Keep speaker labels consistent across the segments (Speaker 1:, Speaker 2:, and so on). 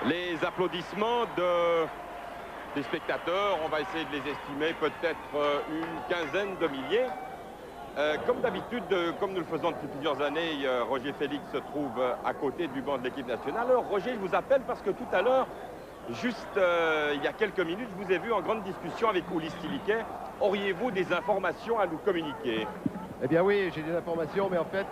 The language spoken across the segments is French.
Speaker 1: Les applaudissements des spectateurs, on va essayer de les estimer peut-être une quinzaine de milliers. Comme d'habitude, comme nous le faisons depuis plusieurs années, Roger Félix se trouve à côté du banc de l'équipe nationale. Alors Roger, je vous appelle parce que tout à l'heure, juste il y a quelques minutes, je vous ai vu en grande discussion avec Ulysse Tiliquet. Auriez-vous des informations à nous communiquer?
Speaker 2: Eh bien oui, j'ai des informations, mais en fait,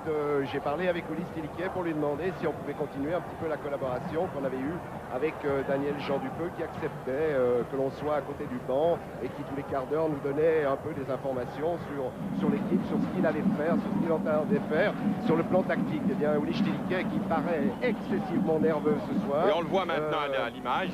Speaker 2: j'ai parlé avec Ulysse Tiliquet pour lui demander si on pouvait continuer un petit peu la collaboration qu'on avait eue avec Daniel Jean Dupeux, qui acceptait que l'on soit à côté du banc et qui, tous les quarts d'heure, nous donnait un peu des informations sur l'équipe, sur ce qu'il allait faire, sur ce qu'il entendait faire, sur le plan tactique. Eh bien, Ulysse Tiliquet, qui paraît excessivement nerveux ce soir...
Speaker 1: Et on le voit maintenant à l'image.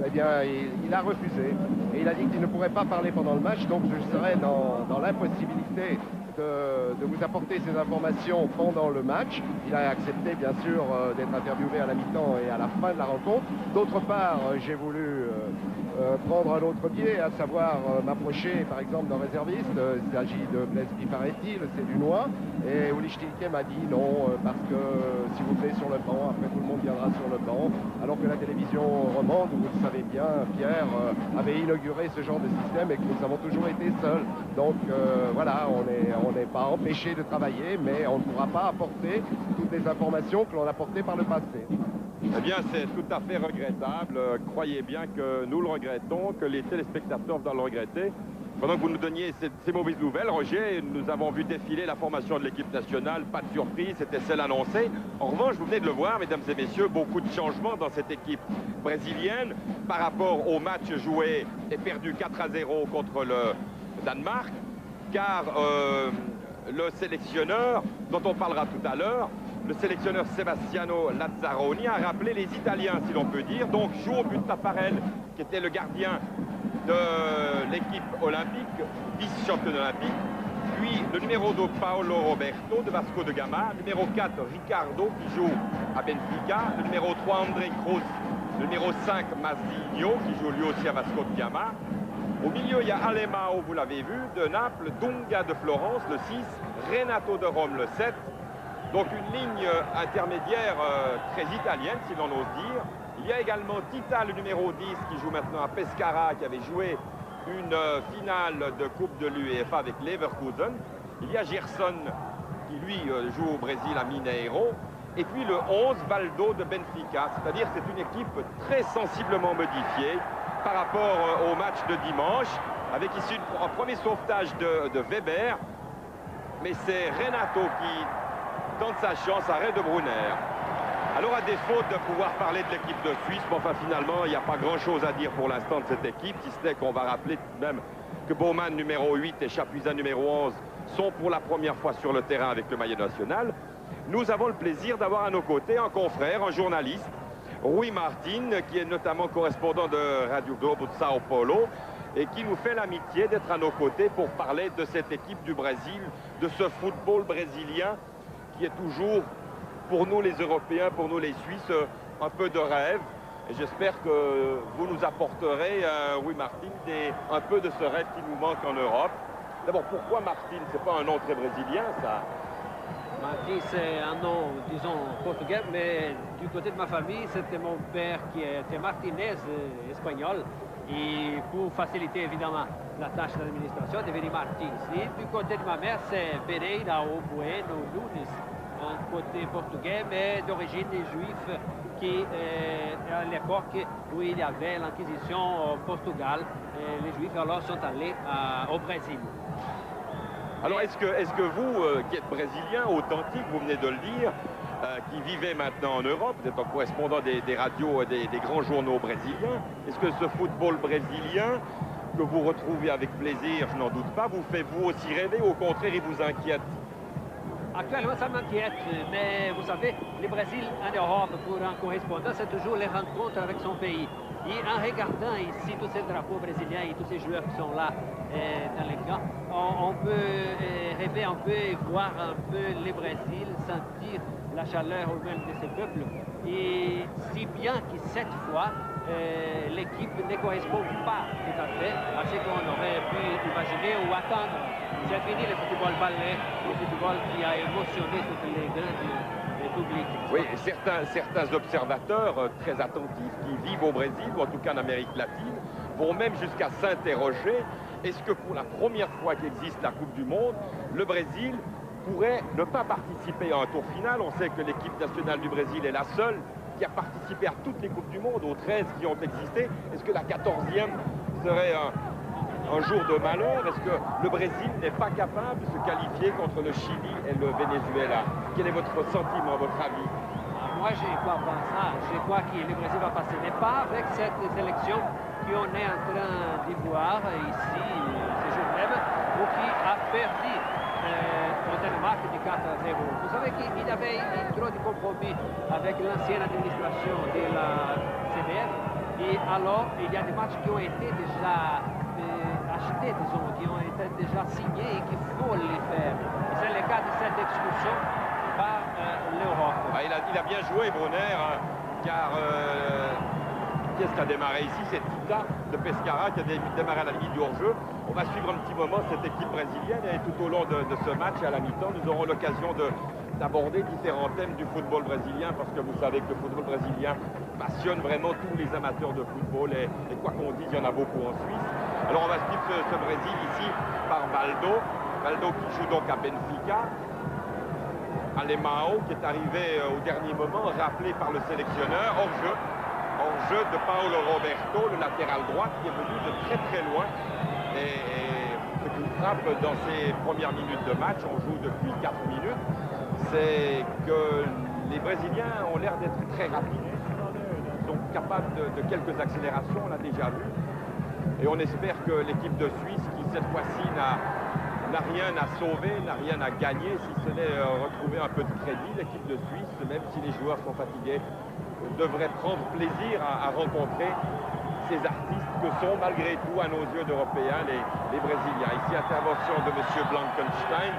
Speaker 2: Eh bien, il a refusé. Et il a dit qu'il ne pourrait pas parler pendant le match, donc je serais dans l'impossibilité de vous apporter ces informations pendant le match. Il a accepté, bien sûr, d'être interviewé à la mi-temps et à la fin de la rencontre. D'autre part, j'ai voulu prendre un autre biais, à savoir m'approcher, par exemple, d'un réserviste. Il s'agit de Blaise Bifaretti, le Cédunois. Et Ulysse Tiliquet m'a dit non, parce que si vous venez sur le banc, après tout le monde viendra sur le banc. Alors que la télévision romande, vous le savez bien, Pierre, avait inauguré ce genre de système et que nous avons toujours été seuls. Donc voilà, on n'est pas empêché de travailler, mais on ne pourra pas apporter toutes les informations que l'on a apportées par le passé.
Speaker 1: Eh bien, c'est tout à fait regrettable. Croyez bien que nous le regrettons, que les téléspectateurs doivent le regretter. Pendant que vous nous donniez ces mauvaises nouvelles, Roger, nous avons vu défiler la formation de l'équipe nationale. Pas de surprise, c'était celle annoncée. En revanche, vous venez de le voir, mesdames et messieurs, beaucoup de changements dans cette équipe brésilienne par rapport au match joué et perdu 4-0 contre le Danemark. Car le sélectionneur, dont on parlera tout à l'heure, le sélectionneur Sebastiano Lazzaroni a rappelé les Italiens, si l'on peut dire. Donc joue au but Taparel, qui était le gardien de l'équipe olympique, vice-championne olympique. Puis le numéro 2, Paolo Roberto de Vasco de Gama. Numéro 4, Ricardo, qui joue à Benfica. Le numéro 3, André Cruz. Le numéro 5, Mazinho, qui joue lui aussi à Vasco de Gama. Au milieu, il y a Alemão, vous l'avez vu, de Naples. Dunga de Florence, le 6. Renato de Rome, le 7. Donc une ligne intermédiaire très italienne, si l'on ose dire. Il y a également Tita, le numéro 10, qui joue maintenant à Pescara, qui avait joué une finale de Coupe de l'UEFA avec Leverkusen. Il y a Gerson, qui lui joue au Brésil à Mineiro. Et puis le 11, Valdo de Benfica. C'est-à-dire que c'est une équipe très sensiblement modifiée par rapport au match de dimanche, avec ici un premier sauvetage de Weber. Mais c'est Renato qui tente sa chance à Ray de Brunner. Alors, à défaut de pouvoir parler de l'équipe de Suisse, mais enfin, finalement, il n'y a pas grand-chose à dire pour l'instant de cette équipe, si ce n'est qu'on va rappeler tout de même que Baumann, numéro 8, et Chapuisat, numéro 11, sont pour la première fois sur le terrain avec le maillot national. Nous avons le plaisir d'avoir à nos côtés un confrère, un journaliste, Rui Martin, qui est notamment correspondant de Radio Globo de Sao Paulo, et qui nous fait l'amitié d'être à nos côtés pour parler de cette équipe du Brésil, de ce football brésilien, qui est toujours, pour nous les Européens, pour nous les Suisses, un peu de rêve. Et j'espère que vous nous apporterez, oui Martin, un peu de ce rêve qui nous manque en Europe. D'abord, pourquoi Martin? C'est pas un nom très brésilien, ça?
Speaker 3: Martin, c'est un nom, disons, portugais, mais du côté de ma famille, c'était mon père qui était martinez, espagnol. Et pour faciliter évidemment la tâche de l'administration, devenu Martins. Et du côté de ma mère, c'est Pereira ou Bueno Nunes, un côté portugais, mais d'origine juif, qui, à l'époque où il y avait l'Inquisition au Portugal, les Juifs alors sont allés au Brésil.
Speaker 1: Alors, est-ce que vous, qui êtes brésilien, authentique, vous venez de le dire, qui vivez maintenant en Europe, vous êtes un correspondant des radios, des grands journaux brésiliens, est-ce que ce football brésilien, que vous retrouvez avec plaisir, je n'en doute pas, vous fait vous aussi rêver, au contraire, il vous inquiète?
Speaker 3: Actuellement, ça m'inquiète, mais vous savez, le Brésil en Europe, pour un correspondant, c'est toujours les rencontres avec son pays. Et en regardant ici tous ces drapeaux brésiliens et tous ces joueurs qui sont là dans les camps, on peut rêver un peu et voir un peu le Brésil, sentir la chaleur même de ce peuple. Et si bien que cette fois, l'équipe ne correspond pas tout à fait à ce qu'on aurait pu imaginer ou attendre. C'est fini le football ballet, le football qui a émotionné toutes les grandes public.
Speaker 1: Oui, et certains observateurs très attentifs qui vivent au Brésil, ou en tout cas en Amérique latine, vont même jusqu'à s'interroger, est-ce que pour la première fois qu'existe la Coupe du Monde, le Brésil pourrait ne pas participer à un tour final? On sait que l'équipe nationale du Brésil est la seule qui a participé à toutes les Coupes du Monde, aux 13 qui ont existé. Est-ce que la 14e serait un jour de malheur? Est-ce que le Brésil n'est pas capable de se qualifier contre le Chili et le Venezuela? Quel est votre sentiment, votre avis?
Speaker 3: Moi, je crois pas ça. Je crois que le Brésil va passer, mais pas avec cette sélection qu'on est en train d'y voir ici, ce jour même, ou qui a perdu au Danemark du 4-0. Vous savez qu'il y avait trop de compromis avec l'ancienne administration de la CBF, et alors il y a des matchs qui ont été déjà achetés, disons, qui ont été déjà signés et qu'il faut les faire. C'est le cas de cette excursion par l'Europe.
Speaker 1: Ah, il a bien joué, Brunner, hein, car qui est-ce qui a démarré ici? C'est Tita de Pescara qui a démarré à la limite du hors-jeu. On va suivre un petit moment cette équipe brésilienne et tout au long de ce match à la mi-temps, nous aurons l'occasion d'aborder différents thèmes du football brésilien, parce que vous savez que le football brésilien passionne vraiment tous les amateurs de football et quoi qu'on dise, il y en a beaucoup en Suisse. Alors on va suivre ce Brésil ici par Valdo qui joue donc à Benfica. Alemão qui est arrivé au dernier moment, rappelé par le sélectionneur, hors-jeu de Paulo Roberto, le latéral droit qui est venu de très loin. Et ce qui frappe dans ces premières minutes de match, on joue depuis 4 minutes, c'est que les Brésiliens ont l'air d'être très rapides. Ils sont capables de quelques accélérations, on l'a déjà vu. Et on espère que l'équipe de Suisse, qui cette fois-ci n'a rien à sauver, n'a rien à gagner, si ce n'est retrouver un peu de crédit, l'équipe de Suisse, même si les joueurs sont fatigués, devrait prendre plaisir à rencontrer ces artistes que sont malgré tout à nos yeux d'Européens les Brésiliens. Ici, intervention de M. Blankenstein.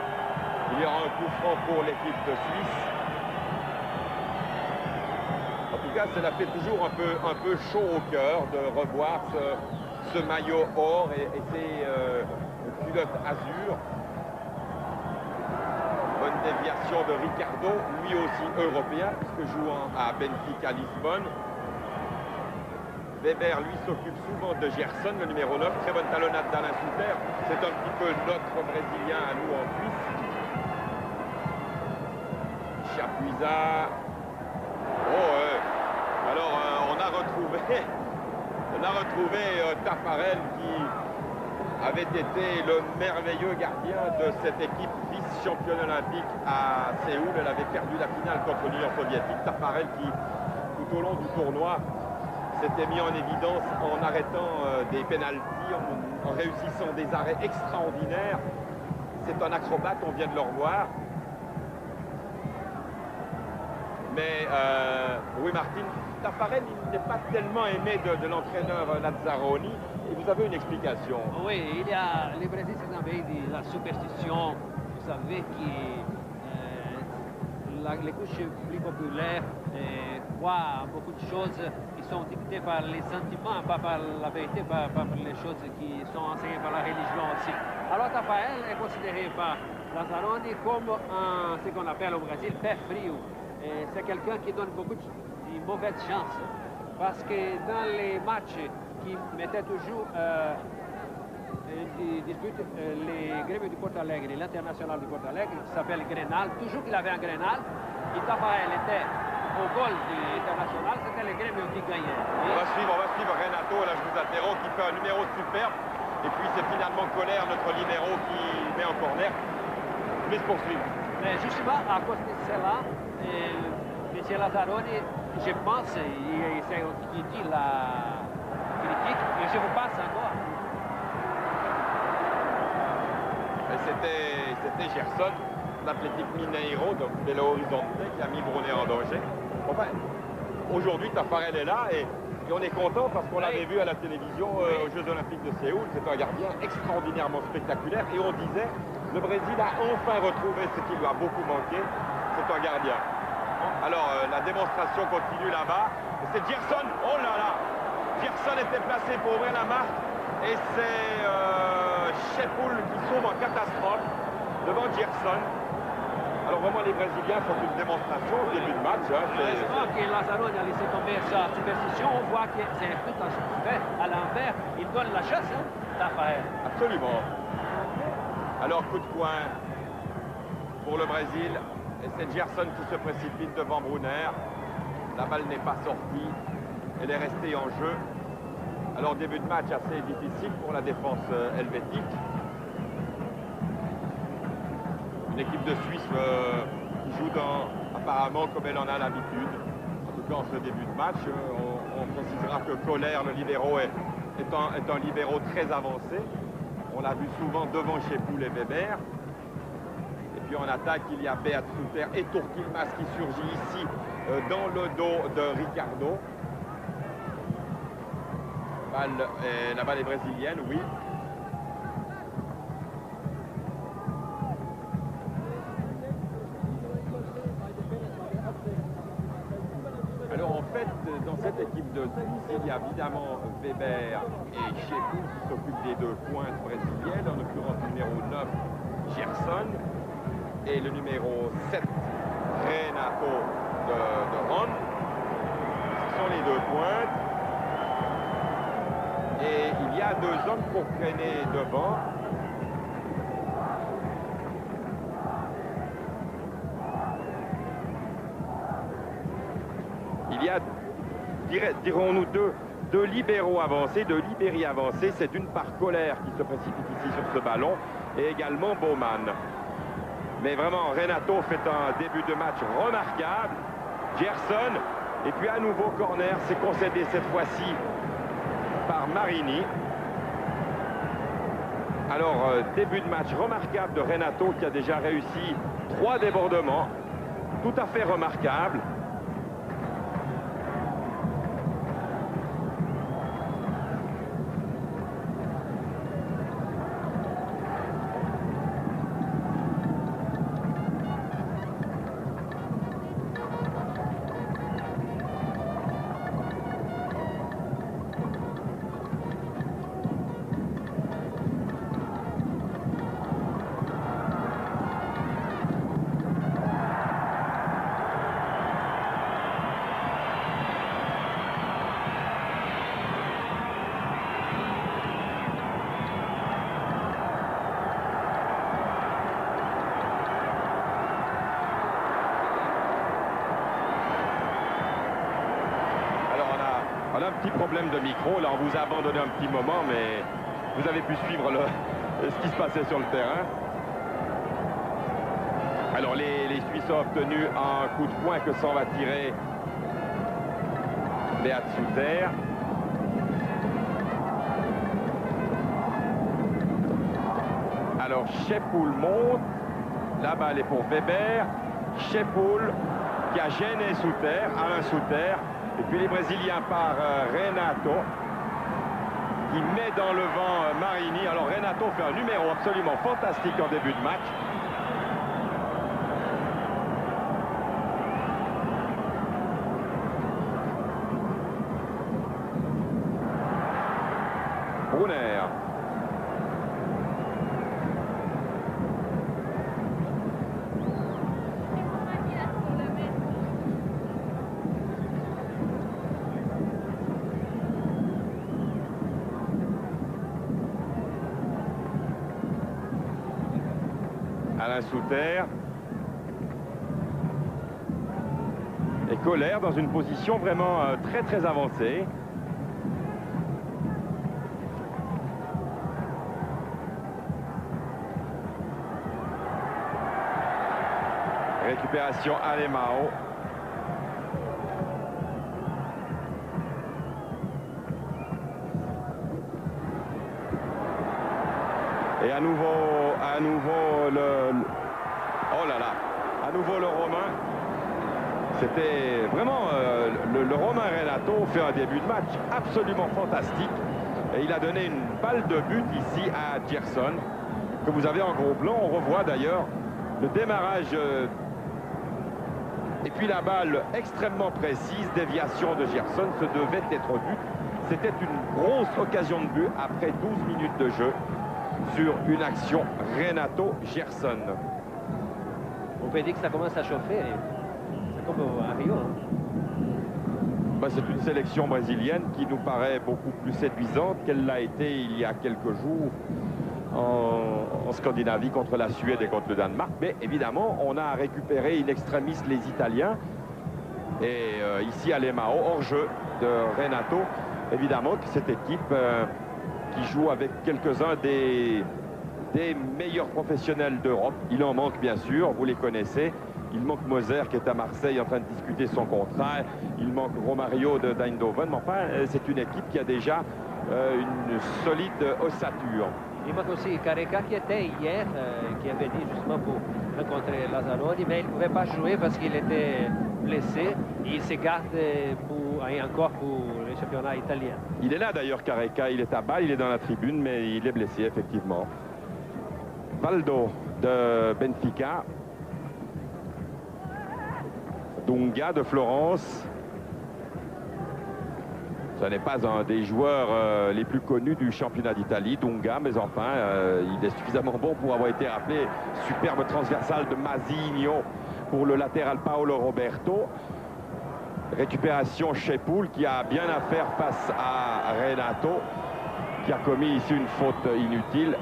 Speaker 1: Il y aura un coup franc pour l'équipe de Suisse. En tout cas, cela fait toujours un peu chaud au cœur de revoir ce maillot or et ces culottes azur. Bonne déviation de Ricardo, lui aussi européen, puisque jouant à Benfica Lisbonne. Weber, lui, s'occupe souvent de Gerson, le numéro 9. Très bonne talonnade d'Alain Souter. C'est un petit peu notre Brésilien à nous en Suisse. Chapuisat. Alors, on a retrouvé Taffarel qui avait été le merveilleux gardien de cette équipe vice-championne olympique à Séoul. Elle avait perdu la finale contre l'Union soviétique. Taffarel qui, tout au long du tournoi, s'était mis en évidence en arrêtant des pénaltys, en réussissant des arrêts extraordinaires. C'est un acrobate, on vient de le revoir. Mais oui, Martin, Taffarel, il n'est pas tellement aimé de l'entraîneur Lazzaroni. Et vous avez une explication.
Speaker 3: Oui, il y a les Brésiliens avaient de la superstition. Vous savez que les couches plus populaires croient à beaucoup de choses qui sont dictées par les sentiments, pas par la vérité, pas par les choses qui sont enseignées par la religion aussi. Alors Taffarel est considéré par Lazzaroni comme ce qu'on appelle au Brésil père frio. C'est quelqu'un qui donne beaucoup de mauvaises chances. Parce que dans les matchs qui mettaient toujours dispute les Grêmio de Porto Alegre, l'international de Porto Alegre, qui s'appelle Grenal. Toujours qu'il avait un Grenal, et Taffarel était au goal de l'international, c'était le Grêmio qui gagnait.
Speaker 1: On va suivre Renato, là je vous interromps, qui fait un numéro superbe. Et puis c'est finalement Colère, notre libéro, qui met en corner. Mais se poursuivre.
Speaker 3: Mais justement, à cause de cela, M. Lazzaroni, je pense, il dit la critique, et je vous passe encore.
Speaker 1: C'était Gerson, l'Athletic Mineiro, donc Belo Horizonte, qui a mis Brunner en danger. Enfin, aujourd'hui, Taffarel est là et on est content parce qu'on l'avait vu à la télévision aux Jeux Olympiques de Séoul. C'est un gardien extraordinairement spectaculaire et on disait, le Brésil a enfin retrouvé ce qui lui a beaucoup manqué, c'est un gardien. Alors, la démonstration continue là-bas. C'est Gerson, oh là là, Gerson était placé pour ouvrir la marque et c'est Shepoul qui sauve en catastrophe devant Gerson. Alors vraiment, les Brésiliens font une démonstration au début de match. Hein,
Speaker 3: heureusement que Lazzaroni a laissé tomber sa superstition. On voit que c'est tout fait à l'envers. Il donne la chasse, hein, Tafael.
Speaker 1: Absolument. Alors, coup de poing pour le Brésil. Et c'est Gerson qui se précipite devant Brunner. La balle n'est pas sortie. Elle est restée en jeu. Alors, début de match assez difficile pour la défense helvétique. Une équipe de Suisse qui joue apparemment comme elle en a l'habitude. En tout cas, en ce début de match, on considérera que Kohler, le libéro, est un libéro très avancé. On l'a vu souvent devant Chepoul et Weber. Et puis en attaque, il y a Beat Suter et Turquilmas qui surgit ici dans le dos de Ricardo. La balle est brésilienne, oui. Alors en fait, dans cette équipe de Suisse, il y a évidemment Weber et Chepoul qui s'occupent des deux pointes brésiliennes, en l'occurrence le numéro 9, Gerson, et le numéro 7, Renato de Ron. Ce sont les deux pointes. Et il y a deux hommes pour traîner devant. Il y a, dirons-nous, deux libéraux avancés, deux libéri avancés. C'est d'une part Kohler qui se précipite ici sur ce ballon et également Baumann. Mais vraiment, Renato fait un début de match remarquable. Gerson, et puis à nouveau corner, c'est concédé cette fois-ci par Marini. Alors, début de match remarquable de Renato qui a déjà réussi 3 débordements. Tout à fait remarquable. On a un petit problème de micro, là on vous a abandonné un petit moment, mais vous avez pu suivre ce qui se passait sur le terrain. Alors les Suisses ont obtenu un coup de poing que s'en va tirer Beat Suter. Alors Chepoul monte, la balle est pour Weber, Chepoul qui a gêné Suter, Alain Suter. Et puis les Brésiliens par Renato qui met dans le vent Marini. Alors Renato fait un numéro absolument fantastique en début de match. Brunner. Alain Suter et Kohler dans une position vraiment très avancée. Récupération Alemão. Et à nouveau oh là là, à nouveau le Romain. C'était vraiment le Romain Renato fait un début de match absolument fantastique. Et il a donné une balle de but ici à Gerson, que vous avez en gros plan. On revoit d'ailleurs le démarrage et puis la balle extrêmement précise, déviation de Gerson, ce devait être but. C'était une grosse occasion de but après 12 minutes de jeu sur une action Renato-Gerson.
Speaker 3: On peut dire que ça commence à chauffer. C'est comme à Rio.
Speaker 1: C'est une sélection brésilienne qui nous paraît beaucoup plus séduisante qu'elle l'a été il y a quelques jours en Scandinavie contre la Suède et contre le Danemark. Mais évidemment, on a récupéré in extremis les Italiens. Et ici à Lemao, hors jeu de Renato. Évidemment que cette équipe qui joue avec quelques-uns des meilleurs professionnels d'Europe. Il en manque bien sûr, vous les connaissez. Il manque Moser qui est à Marseille en train de discuter son contrat. Il manque Romario d'Eindhoven. Mais enfin, c'est une équipe qui a déjà une solide ossature.
Speaker 3: Il manque aussi Careca qui était hier, qui avait dit justement pour rencontrer Lazzaroni, mais il ne pouvait pas jouer parce qu'il était blessé. Il se garde encore pour le championnat italien.
Speaker 1: Il est là d'ailleurs, Careca. Il est à Bâle, il est dans la tribune, mais il est blessé effectivement. Valdo de Benfica. Dunga de Florence. Ce n'est pas un des joueurs les plus connus du championnat d'Italie, Dunga, mais enfin, il est suffisamment bon pour avoir été appelé. Superbe transversale de Masigno pour le latéral Paolo Roberto. Récupération chez Poul qui a bien à faire face à Renato, qui a commis ici une faute inutile.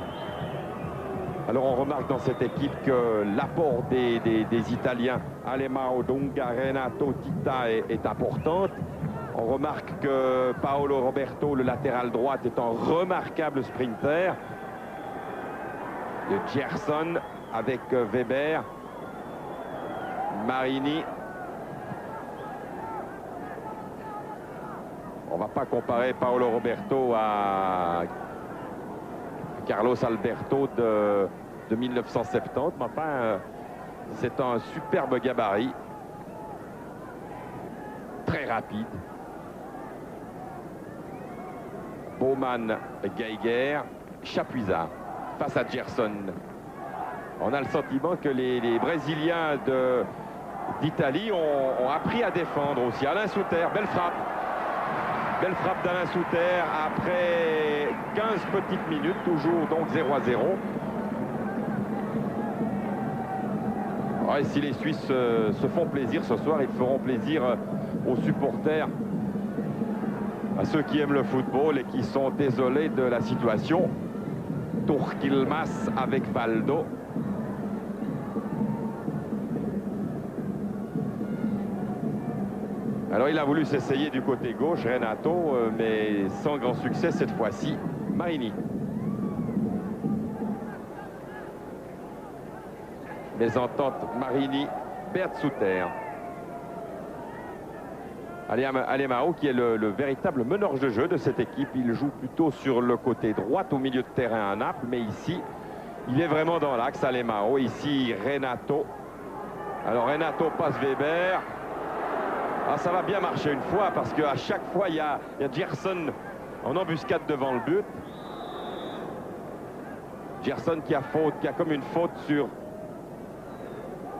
Speaker 1: Alors on remarque dans cette équipe que l'apport des Italiens, Alemão, Dunga, Renato, Tita est importante. On remarque que Paolo Roberto, le latéral droit, est un remarquable sprinter. De Gerson avec Weber, Marini. On ne va pas comparer Paolo Roberto à Carlos Alberto de 1970, mais enfin, c'est un superbe gabarit, très rapide. Bowman, Geiger, Chapuisat face à Gerson. On a le sentiment que les Brésiliens d'Italie ont appris à défendre aussi. Alain Souter, belle frappe. Belle frappe d'Alain Souter après 15 petites minutes, toujours donc 0-0. Ouais, si les Suisses se font plaisir ce soir, ils feront plaisir aux supporters, à ceux qui aiment le football et qui sont désolés de la situation. Turquilmas avec Valdo. Alors il a voulu s'essayer du côté gauche, Renato, mais sans grand succès cette fois-ci. Marini. Mésentente Marini, Bert Souter. Alemão qui est le véritable meneur de jeu de cette équipe. Il joue plutôt sur le côté droit au milieu de terrain à Naples, mais ici il est vraiment dans l'axe. Alemão, ici Renato. Alors Renato passe Weber. Ah, ça va bien marcher une fois parce qu'à chaque fois il y a Gerson en embuscade devant le but. Gerson qui a comme une faute sur...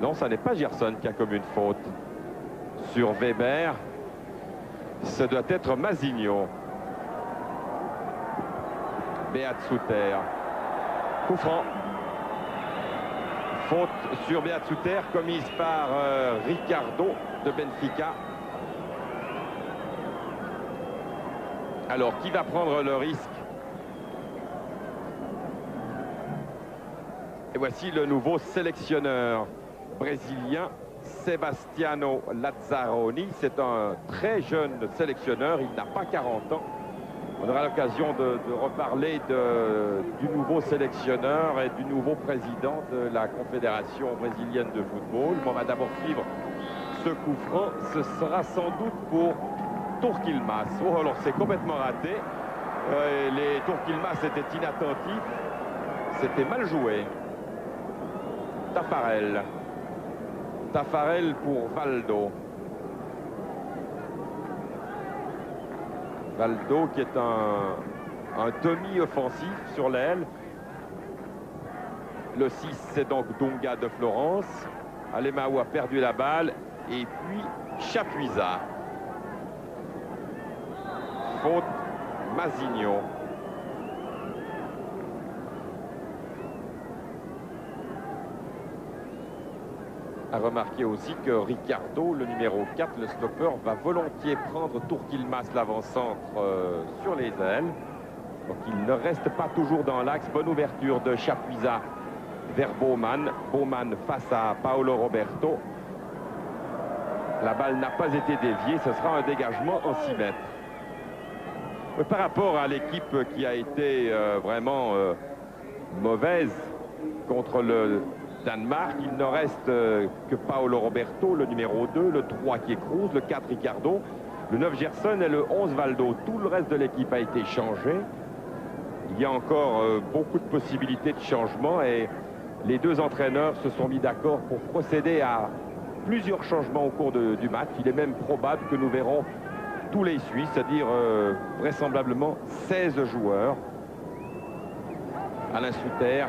Speaker 1: Non, ça n'est pas Gerson qui a comme une faute sur Weber. Ce doit être Masigno. Beat Souter. Coup franc. Faute sur Beat Souter commise par Ricardo de Benfica. Alors, qui va prendre le risque? Et voici le nouveau sélectionneur brésilien, Sebastiano Lazzaroni. C'est un très jeune sélectionneur, il n'a pas 40 ans. On aura l'occasion de reparler du nouveau sélectionneur et du nouveau président de la Confédération brésilienne de football. On va d'abord suivre ce coup franc. Ce sera sans doute pour Turquilmas. Oh, alors c'est complètement raté. Les Turquilmas étaient inattentifs. C'était mal joué. Tafarel. Tafarel pour Valdo. Valdo qui est un demi-offensif sur l'aile. Le 6, c'est donc Dunga de Florence. Alemão a perdu la balle. Et puis Chapuisat. Faute Masigno. À remarquer aussi que Ricardo, le numéro 4, le stopper, va volontiers prendre Tourquilmas, l'avant-centre, sur les ailes. Donc il ne reste pas toujours dans l'axe. Bonne ouverture de Chapuisat vers Baumann. Baumann face à Paolo Roberto. La balle n'a pas été déviée. Ce sera un dégagement en 6 mètres. Mais par rapport à l'équipe qui a été vraiment mauvaise contre le Danemark, il ne reste que Paolo Roberto, le numéro 2, le 3 qui est Cruz, le 4 Ricardo, le 9 Gerson et le 11 Valdo. Tout le reste de l'équipe a été changé. Il y a encore beaucoup de possibilités de changement et les deux entraîneurs se sont mis d'accord pour procéder à plusieurs changements au cours du match. Il est même probable que nous verrons tous les Suisses, c'est-à-dire vraisemblablement 16 joueurs. Alain Souter.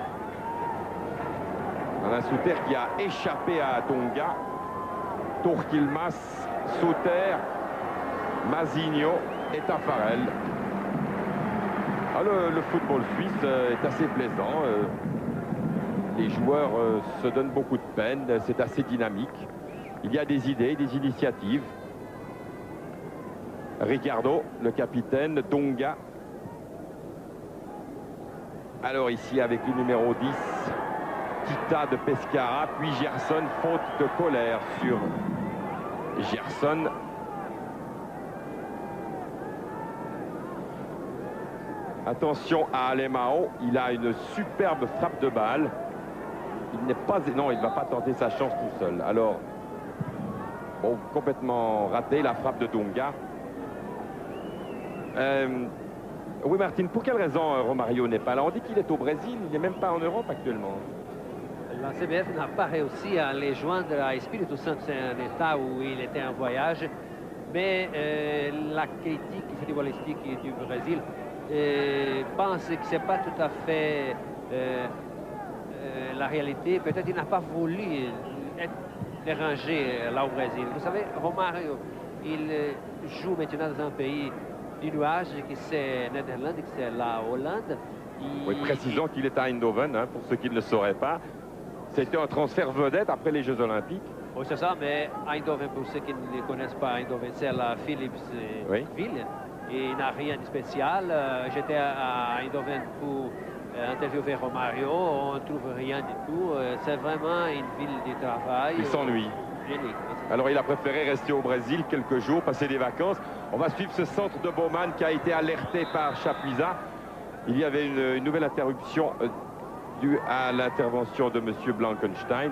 Speaker 1: Alain Souter qui a échappé à Donga. Tourquilmas, Souter, Mazinho et Taffarel. Ah, le football suisse est assez plaisant. Les joueurs se donnent beaucoup de peine. C'est assez dynamique. Il y a des idées, des initiatives. Ricardo, le capitaine, Donga. Alors ici avec le numéro 10, Tita de Pescara, puis Gerson, faute de colère sur Gerson. Attention à Alemão, il a une superbe frappe de balle. Il n'est pas... Non, il ne va pas tenter sa chance tout seul. Alors, bon, complètement raté la frappe de Donga. Oui, Martine, pour quelle raison Romario n'est pas là? On dit qu'il est au Brésil, il n'est même pas en Europe actuellement.
Speaker 3: La CBF n'a pas réussi à les joindre à Espírito Santo, c'est un état où il était en voyage. Mais la critique footballistique du Brésil pense que ce n'est pas tout à fait la réalité. Peut-être qu'il n'a pas voulu être dérangé là au Brésil. Vous savez, Romario, il joue maintenant dans un pays du nuage, qui c'est Netherlands, qui c'est la Hollande.
Speaker 1: Oui, précisons qu'il est à Eindhoven, hein, pour ceux qui ne le sauraient pas. C'était un transfert vedette après les Jeux Olympiques.
Speaker 3: Oui, c'est ça, mais Eindhoven, pour ceux qui ne connaissent pas Eindhoven, c'est la Philips ville. Et il n'a rien de spécial. J'étais à Eindhoven pour interviewer Romario. On ne trouve rien du tout. C'est vraiment une ville de travail.
Speaker 1: Il s'ennuie. Alors il a préféré rester au Brésil quelques jours, passer des vacances. On va suivre ce centre de Baumann qui a été alerté par Chapuisat. Il y avait une nouvelle interruption due à l'intervention de M. Blankenstein.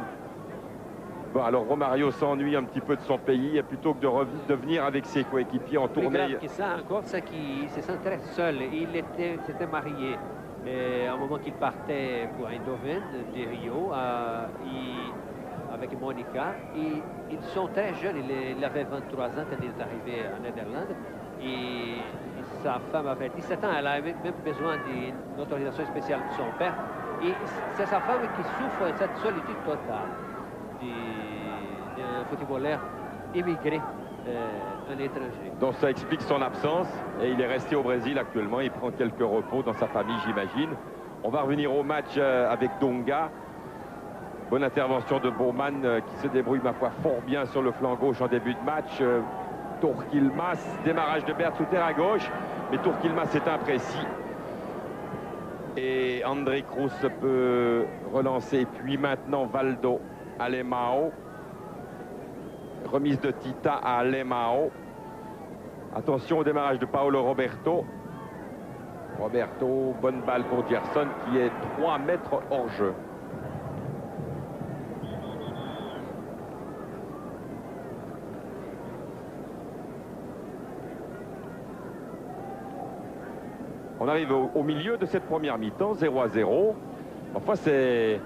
Speaker 1: Bon, alors Romario s'ennuie un petit peu de son pays et plutôt que de venir avec ses coéquipiers en tournée.
Speaker 3: Plus grave que ça encore, c'est qu'il se sent très seul. Il s'était marié au moment qu'il partait pour Eindhoven de Rio. Avec Monica. Ils sont très jeunes. Il avait 23 ans quand il est arrivé en Néderlande. Et sa femme avait 17 ans. Elle avait même besoin d'une autorisation spéciale de son père. Et c'est sa femme qui souffre de cette solitude totale d'un footballeur immigré, un étranger.
Speaker 1: Donc ça explique son absence. Et il est resté au Brésil actuellement. Il prend quelques repos dans sa famille, j'imagine. On va revenir au match avec Donga. Bonne intervention de Baumann qui se débrouille, ma foi, fort bien sur le flanc gauche en début de match. Tourquilmas, démarrage de Bert Souter à gauche, mais Tourquilmas est imprécis. Et André Cruz peut relancer. Puis maintenant, Valdo, Alemão. Remise de Tita à Alemão. Attention au démarrage de Paolo Roberto. Roberto, bonne balle pour Gerson qui est 3 mètres hors jeu. On arrive au milieu de cette première mi-temps, 0-0. Enfin, c'est,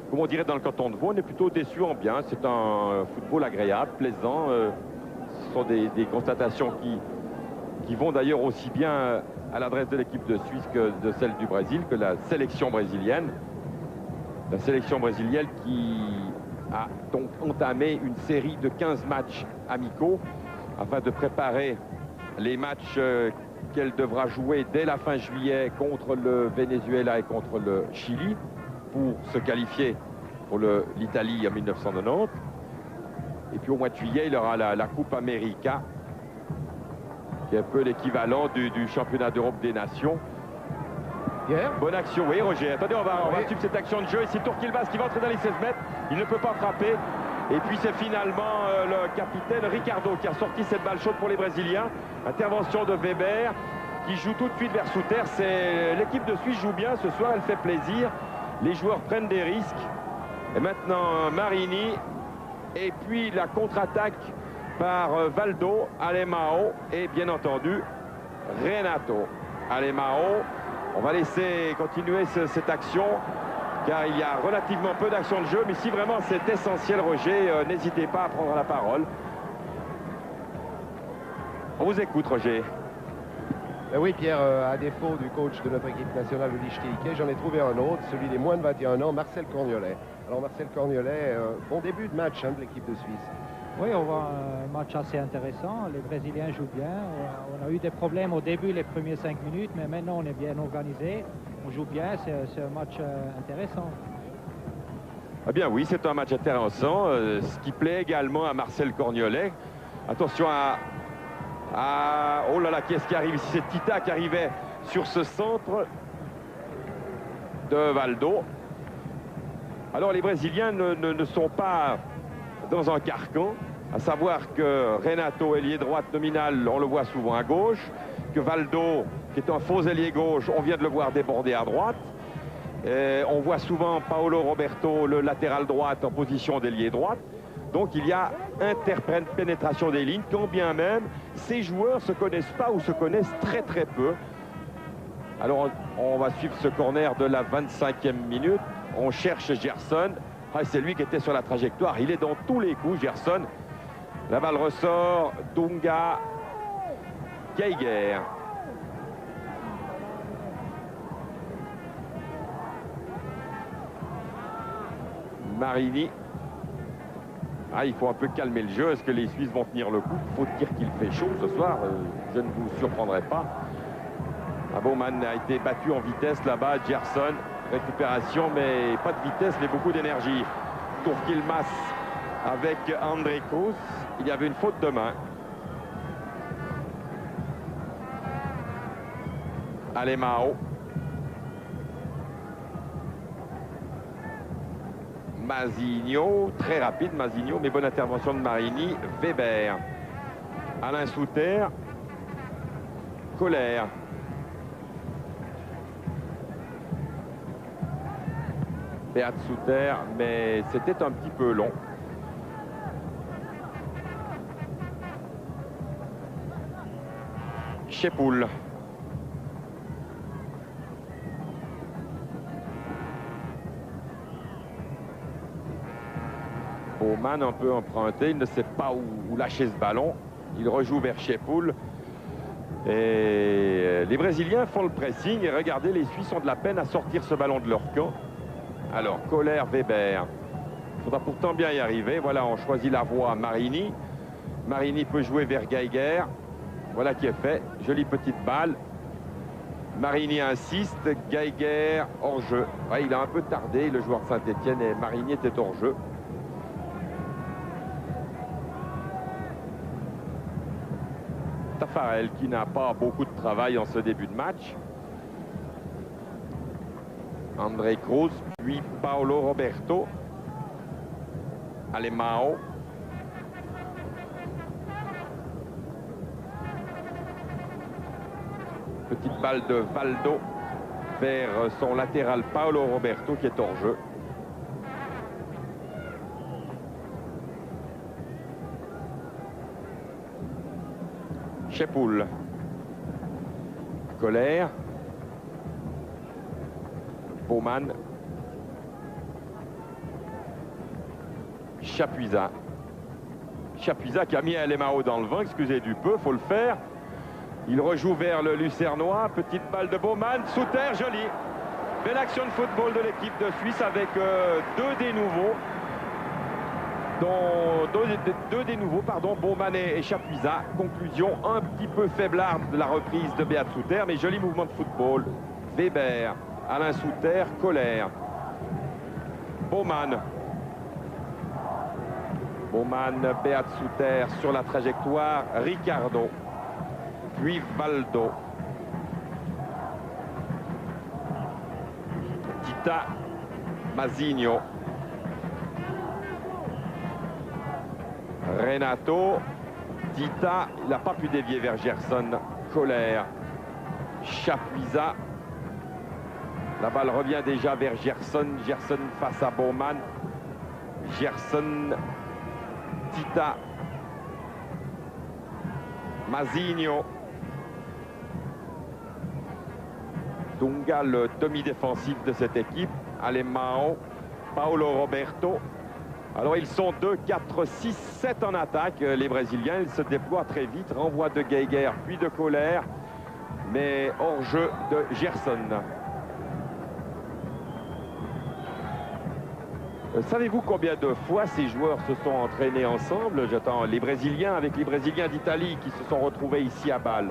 Speaker 1: comme on dirait dans le canton de Vaud, on est plutôt déçu en bien. C'est un football agréable, plaisant. Ce sont des constatations qui vont d'ailleurs aussi bien à l'adresse de l'équipe de Suisse que de celle du Brésil, que la sélection brésilienne. La sélection brésilienne qui a donc entamé une série de 15 matchs amicaux afin de préparer les matchs qu'elle devra jouer dès la fin juillet contre le Venezuela et contre le Chili pour se qualifier pour l'Italie en 1990. Et puis au mois de juillet, il aura la Coupe América, qui est un peu l'équivalent du championnat d'Europe des Nations.
Speaker 2: Pierre?
Speaker 1: Bonne action, oui Roger. Attendez, on va suivre cette action de jeu. Ici Tourkilbas qui va entrer dans les 16 mètres. Il ne peut pas frapper. Et puis c'est finalement le capitaine Ricardo qui a sorti cette balle chaude pour les Brésiliens. Intervention de Weber qui joue tout de suite vers Souter. L'équipe de Suisse joue bien ce soir, elle fait plaisir. Les joueurs prennent des risques. Et maintenant Marini. Et puis la contre-attaque par Valdo, Alemão et bien entendu Renato. Alemão. On va laisser continuer cette action car il y a relativement peu d'action de jeu. Mais si vraiment c'est essentiel, Roger, n'hésitez pas à prendre la parole. On vous écoute, Roger.
Speaker 2: Oui, Pierre, à défaut du coach de notre équipe nationale, Uli Stielke, j'en ai trouvé un autre, celui des moins de 21 ans, Marcel Corniolet. Alors Marcel Corniolet, bon début de match de l'équipe de Suisse.
Speaker 4: Oui, on voit un match assez intéressant. Les Brésiliens jouent bien. On a eu des problèmes au début, les premiers 5 minutes, mais maintenant on est bien organisé. On joue bien, c'est un match intéressant.
Speaker 1: Eh bien oui, c'est un match intéressant. Ce qui plaît également à Marcel Corniolet. Attention oh là là, qui est-ce qui arrive ici? C'est Tita qui arrivait sur ce centre de Valdo. Alors les Brésiliens ne sont pas dans un carcan, à savoir que Renato, ailier droite nominal, on le voit souvent à gauche, que Valdo, qui est un faux ailier gauche, on vient de le voir déborder à droite. On voit souvent Paolo Roberto, le latéral droite, en position d'ailier droite. Donc il y a interpénétration des lignes, quand bien même ces joueurs ne se connaissent pas ou se connaissent très très peu. Alors on va suivre ce corner de la 25e minute. On cherche Gerson. Ah, c'est lui qui était sur la trajectoire. Il est dans tous les coups, Gerson. La balle ressort. Dunga. Geiger. Marini. Ah, il faut un peu calmer le jeu. Est-ce que les Suisses vont tenir le coup? Il faut dire qu'il fait chaud ce soir. Je ne vous surprendrai pas. Ah, Bowman a été battu en vitesse là-bas. Gerson. Récupération, mais pas de vitesse, mais beaucoup d'énergie. Tourkilmas avec André Cruz. Il y avait une faute de main. Alemão. Mazinho, très rapide Mazinho, mais bonne intervention de Marini. Weber. Alain Souter. Colère. Beat Souter, mais c'était un petit peu long. Chepoul. Bowman un peu emprunté, il ne sait pas où lâcher ce ballon. Il rejoue vers Chepoul. Et les Brésiliens font le pressing et regardez, les Suisses ont de la peine à sortir ce ballon de leur camp. Alors, Colère, Weber. Il faudra pourtant bien y arriver. Voilà, on choisit la voie Marini. Marini peut jouer vers Geiger. Voilà qui est fait. Jolie petite balle. Marini insiste. Geiger hors jeu. Ouais, il a un peu tardé, le joueur de Saint-Etienne, et Marini était hors jeu. Tafarel qui n'a pas beaucoup de travail en ce début de match. André Cruz, puis Paolo Roberto. Alemão. Petite balle de Valdo vers son latéral Paolo Roberto qui est hors jeu. Chepoul. Colère. Bowman. Chapuisat. Chapuisat qui a mis Alemão dans le vent, excusez du peu, faut le faire. Il rejoue vers le Lucernois. Petite balle de Bowman. Souter, joli. Belle action de football de l'équipe de Suisse avec deux des nouveaux. Deux des nouveaux, pardon, Bowman et Chapuisat. Conclusion un petit peu faiblarde de la reprise de Beat Souter, mais joli mouvement de football. Weber. Alain Souter, Colère. Bowman. Baumann, Beat Suter sur la trajectoire, Ricardo, puis Valdo. Tita, Masigno. Renato, Tita, il n'a pas pu dévier vers Gerson. Colère, Chapuisat. La balle revient déjà vers Gerson. Gerson face à Baumann. Gerson, Tita, Masigno. Dunga, le demi-défensif de cette équipe. Alemão, Paulo Roberto. Alors ils sont 2, 4, 6, 7 en attaque, les Brésiliens. Ils se déploient très vite. Renvoi de Geiger, puis de Colère. Mais hors-jeu de Gerson. Savez-vous combien de fois ces joueurs se sont entraînés ensemble? J'attends les Brésiliens avec les Brésiliens d'Italie qui se sont retrouvés ici à Bâle.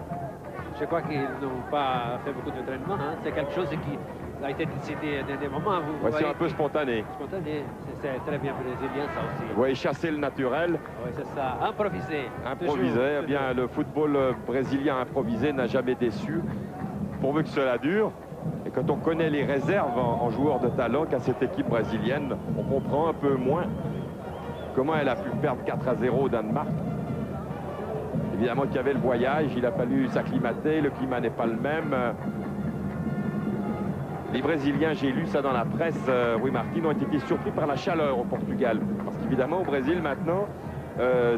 Speaker 3: Je crois qu'ils n'ont pas fait beaucoup d'entraînement. Hein. C'est quelque chose qui a été décidé à des moments.
Speaker 1: C'est un peu spontané.
Speaker 3: Spontané, c'est très bien brésilien ça aussi.
Speaker 1: Oui, chasser le naturel.
Speaker 3: Oui, c'est ça. Improviser.
Speaker 1: Improviser. Eh bien, le football brésilien improvisé n'a jamais déçu, pourvu que cela dure. Et quand on connaît les réserves en joueurs de talent qu'a cette équipe brésilienne, on comprend un peu moins comment elle a pu perdre 4-0 au Danemark. Évidemment qu'il y avait le voyage, il a fallu s'acclimater, le climat n'est pas le même. Les Brésiliens, j'ai lu ça dans la presse, oui Martin, ont été surpris par la chaleur au Portugal. Parce qu'évidemment au Brésil maintenant,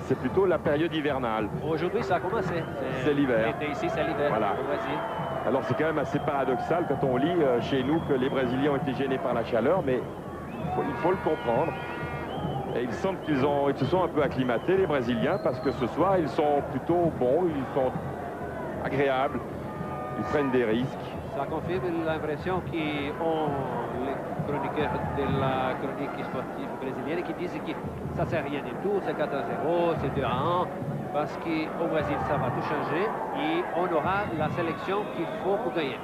Speaker 1: c'est plutôt la période hivernale.
Speaker 3: Aujourd'hui ça a commencé.
Speaker 1: C'est l'hiver.
Speaker 3: Ici c'est l'hiver
Speaker 1: voilà.
Speaker 3: au Brésil.
Speaker 1: Alors c'est quand même assez paradoxal quand on lit chez nous que les Brésiliens ont été gênés par la chaleur, mais il faut le comprendre. Et il semble qu'ils se sont un peu acclimatés, les Brésiliens, parce que ce soir, ils sont plutôt bons, ils sont agréables, ils prennent des risques.
Speaker 3: Ça confirme l'impression qu'ont les chroniqueurs de la chronique sportive brésilienne qui disent que ça ne sert rien du tout, c'est 4-0, c'est 2-1, parce qu'au Brésil, ça va tout changer et on aura la sélection qu'il faut pour gagner.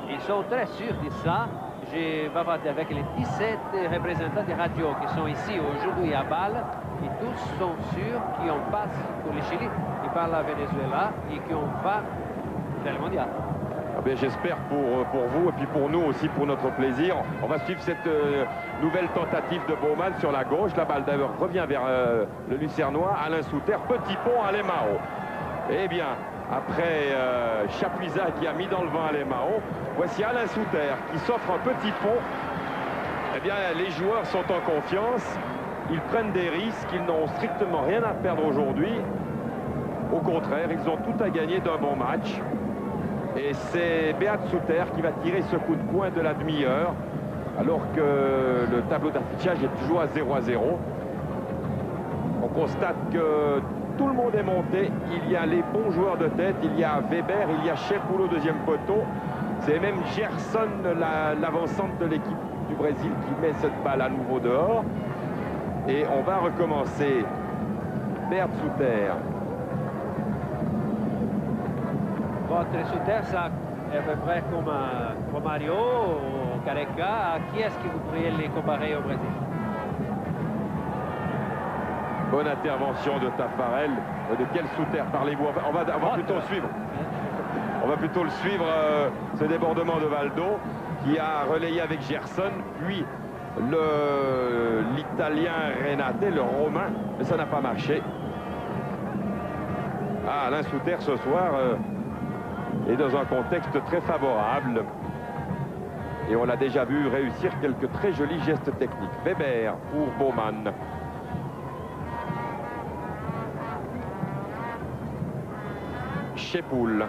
Speaker 3: Ils sont très sûrs de ça. J'ai bavardé avec les 17 représentants des radios qui sont ici aujourd'hui à Bâle et tous sont sûrs qu'on passe pour le Chili, qui parlent à Venezuela et qu'on va vers le mondial.
Speaker 1: Ah ben, j'espère pour vous et puis pour nous aussi, pour notre plaisir. On va suivre cette nouvelle tentative de Baumann sur la gauche. La balle d'ailleurs revient vers le Lucernois. Alain Souter, petit pont, Alemão. Eh bien, après Chapuisat qui a mis dans le vent Alemão, voici Alain Souter qui s'offre un petit pont. Eh bien, les joueurs sont en confiance. Ils prennent des risques. Ils n'ont strictement rien à perdre aujourd'hui. Au contraire, ils ont tout à gagner d'un bon match. Et c'est Beat Suter qui va tirer ce coup de poing de la demi-heure, alors que le tableau d'affichage est toujours à 0-0. On constate que tout le monde est monté. Il y a les bons joueurs de tête. Il y a Weber, il y a Chepoul au deuxième poteau. C'est même Gerson, l'avancante de l'équipe du Brésil, qui met cette balle à nouveau dehors. Et on va recommencer. Beat Suter.
Speaker 3: Votre Suter, ça est à peu près comme Romario ou Careca. À qui est-ce que vous pourriez les comparer au Brésil?
Speaker 1: Bonne intervention de Tafarel. De quel Suter parlez-vous? On va plutôt le suivre. On va plutôt le suivre, ce débordement de Valdo, qui a relayé avec Gerson, puis l'Italien Renate, le Romain, mais ça n'a pas marché. Ah, Alain Suter ce soir est dans un contexte très favorable. Et on l'a déjà vu réussir quelques très jolis gestes techniques. Weber pour Baumann. Chepoul.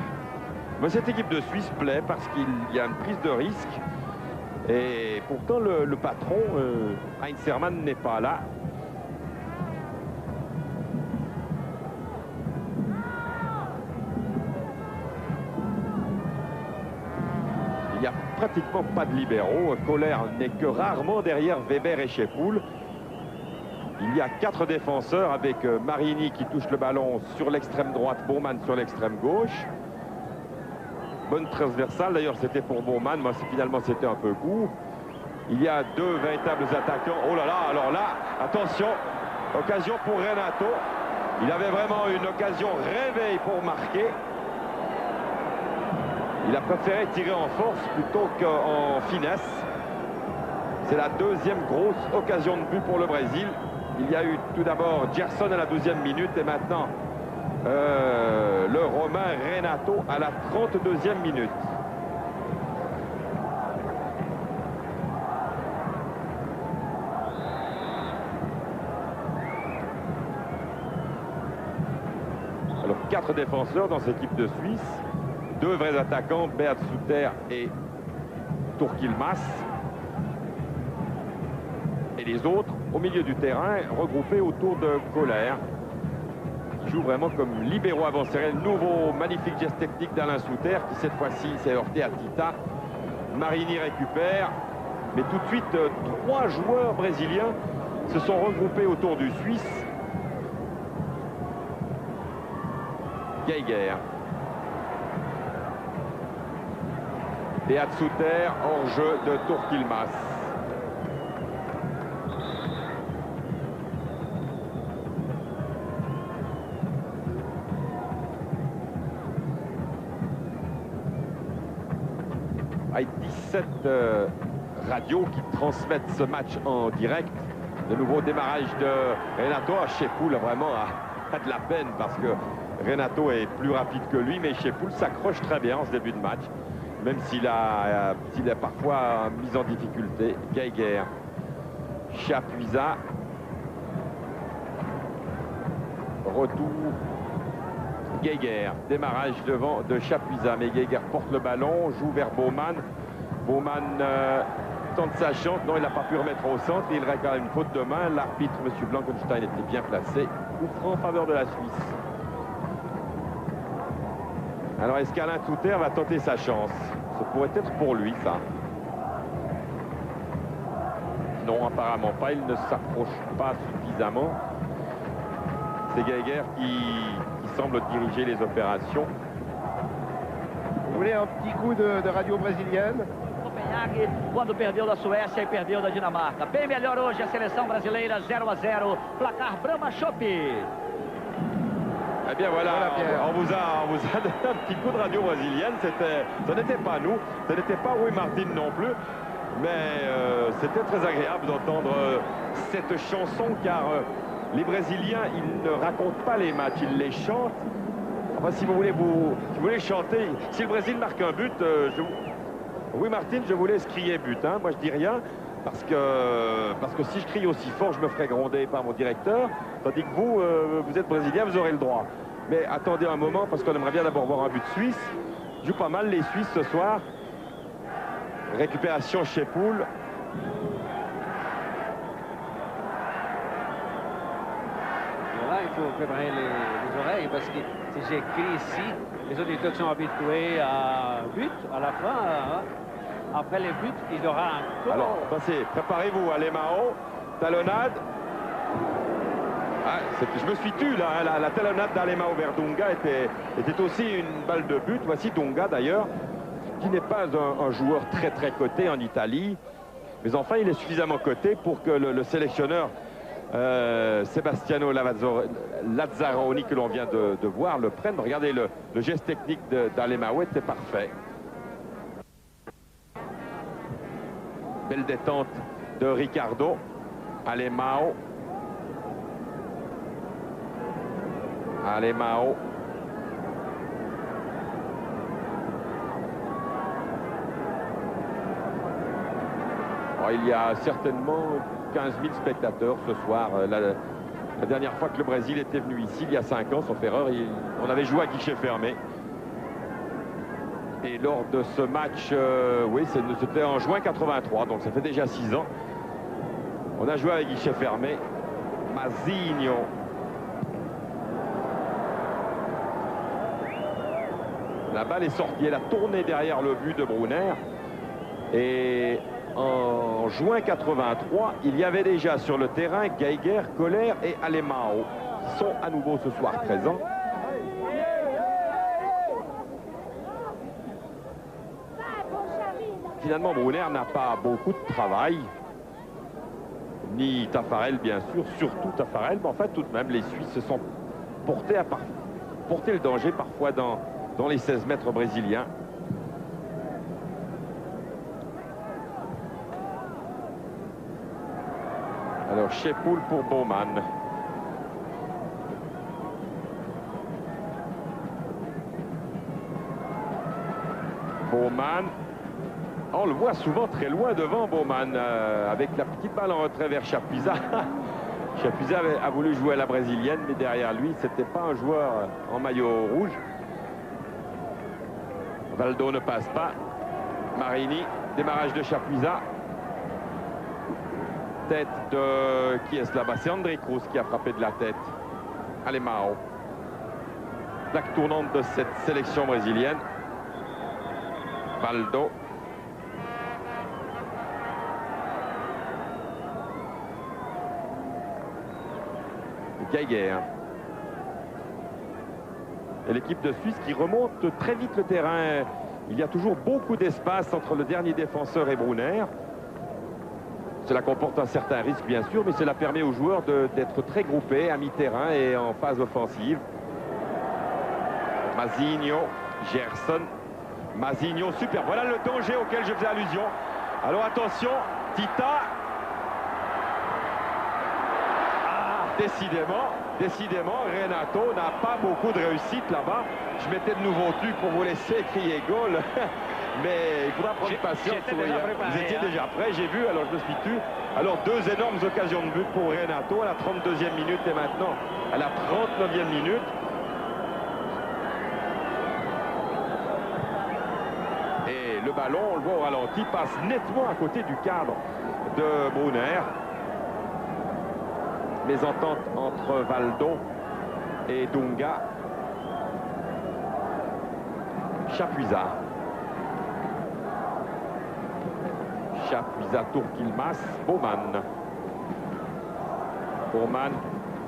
Speaker 1: Mais cette équipe de Suisse plaît parce qu'il y a une prise de risque. Et pourtant, le patron, Heinz Hermann, n'est pas là. Il n'y a pratiquement pas de libéraux. Colère n'est que rarement derrière Weber et Chepoul. Il y a 4 défenseurs avec Marini qui touche le ballon sur l'extrême droite, Baumann sur l'extrême gauche. Bonne transversale, d'ailleurs c'était pour Baumann, mais finalement c'était un peu court. Il y a 2 véritables attaquants. Oh là là, alors là, attention, Occasion pour Renato. Il avait vraiment une occasion rêvée pour marquer. Il a préféré tirer en force plutôt qu'en finesse. C'est la deuxième grosse occasion de but pour le Brésil. Il y a eu tout d'abord Gerson à la 12e minute et maintenant le Romain Renato à la 32e minute. Alors 4 défenseurs dans cette équipe de Suisse. 2 vrais attaquants, Beat Suter et Turquilmas. Et les autres au milieu du terrain, regroupés autour de Kohler, qui joue vraiment comme libéraux avancés. Nouveau magnifique geste technique d'Alain Suter, qui cette fois-ci s'est heurté à Tita. Marini récupère, mais tout de suite, 3 joueurs brésiliens se sont regroupés autour du Suisse. Geiger. Beat Suter, hors-jeu de Turquilmas. Avec 17 radios qui transmettent ce match en direct. De nouveau démarrage de Renato. Shepoul vraiment a de la peine parce que Renato est plus rapide que lui, mais Shepoul s'accroche très bien en ce début de match, même s'il est parfois mis en difficulté. Geiger, Chapuisat, retour, Geiger, démarrage devant de Chapuisat, mais Geiger porte le ballon, joue vers Baumann. Baumann tente sa chance, non, il n'a pas pu remettre au centre, et il réclame une faute de main. L'arbitre, M. Blankenstein, était bien placé. Coup franc en faveur de la Suisse. Alors, est-ce qu'Alain Suter va tenter sa chance? Ce pourrait être pour lui, ça. Non, apparemment pas. Il ne s'approche pas suffisamment. C'est Geiger qui semble diriger les opérations.
Speaker 2: Vous voulez un petit coup de radio brésilienne?
Speaker 5: Copenhague, quando perdeu da Suécia e perdeu da Dinamarca. Bem melhor hoje a seleção brasileira, 0-0, placar Brahma Chopp.
Speaker 1: Eh bien voilà, on vous a donné un petit coup de radio brésilienne. Ce n'était pas nous, ce n'était pas Rui Martin non plus, mais c'était très agréable d'entendre cette chanson, car les Brésiliens, ils ne racontent pas les matchs, ils les chantent. Enfin, si vous voulez chanter, si le Brésil marque un but, Rui Martin, je vous laisse crier but, hein. Moi je dis rien, parce que si je crie aussi fort, je me ferai gronder par mon directeur, tandis que vous, vous êtes Brésilien, vous aurez le droit. Mais attendez un moment, parce qu'on aimerait bien d'abord voir un but suisse. Ils jouent pas mal les Suisses ce soir. Récupération chez Poul.
Speaker 3: Là, il faut préparer les oreilles, parce que si j'écris ici, les auditeurs sont habitués à but à la fin. Hein. Après les buts, il y aura un tour.
Speaker 1: Alors, passez, préparez-vous, Alemão, talonnade. Ah, je me suis tu là, hein, la talonnade d'Alemão vers Dunga était aussi une balle de but. Voici Dunga d'ailleurs, qui n'est pas un joueur très coté en Italie, mais enfin il est suffisamment coté pour que le sélectionneur Sebastiano Lazzaroni, que l'on vient de voir, le prenne. Regardez le geste technique d'Alemão était parfait. Belle détente de Ricardo. Alemão. Alemão. Oh, il y a certainement 15 000 spectateurs ce soir. La dernière fois que le Brésil était venu ici, il y a 5 ans, sauf erreur, on avait joué à guichet fermé. Et lors de ce match, oui, c'était en juin 83, donc ça fait déjà 6 ans. On a joué avec guichet fermé. Mazinho. La balle est sortie, elle a tourné derrière le but de Brunner. Et en juin 83, il y avait déjà sur le terrain Geiger, Kohler et Alemão, qui sont à nouveau ce soir présents. Finalement, Brunner n'a pas beaucoup de travail. ni Taffarel, bien sûr, surtout Taffarel. Mais en fait, tout de même, les Suisses se sont portés le danger parfois dans les 16 mètres brésiliens. Alors, Chepoul pour Bowman. Bowman. On le voit souvent très loin devant Bowman, avec la petite balle en retrait vers Chapuisat. Chapuisat a voulu jouer à la brésilienne, mais derrière lui, c'était pas un joueur en maillot rouge. Valdo ne passe pas. Marini, démarrage de Chapuisat. Tête de... Qui est-ce là-bas? C'est André Cruz qui a frappé de la tête. Allez, Mao. Plaque tournante de cette sélection brésilienne. Valdo. Geiger. Et l'équipe de Suisse qui remonte très vite le terrain. Il y a toujours beaucoup d'espace entre le dernier défenseur et Brunner. Cela comporte un certain risque, bien sûr, mais cela permet aux joueurs d'être très groupés à mi-terrain et en phase offensive. Mazinho, Gerson. Mazinho, super. Voilà le danger auquel je faisais allusion. Alors attention, Tita. Décidément, Renato n'a pas beaucoup de réussite là-bas. Je mettais de nouveau dessus pour vous laisser crier goal. Mais il faudra prendre patience. Vous étiez déjà prêts, j'ai vu, alors je me suis tu. Alors, deux énormes occasions de but pour Renato à la 32e minute et maintenant à la 39e minute. Et le ballon, on le voit au ralenti, passe nettement à côté du cadre de Brunner. Mésentente entre Valdo et Dunga. Chapuisat. Chapuisat, Tourquilmas, Bowman. Bowman,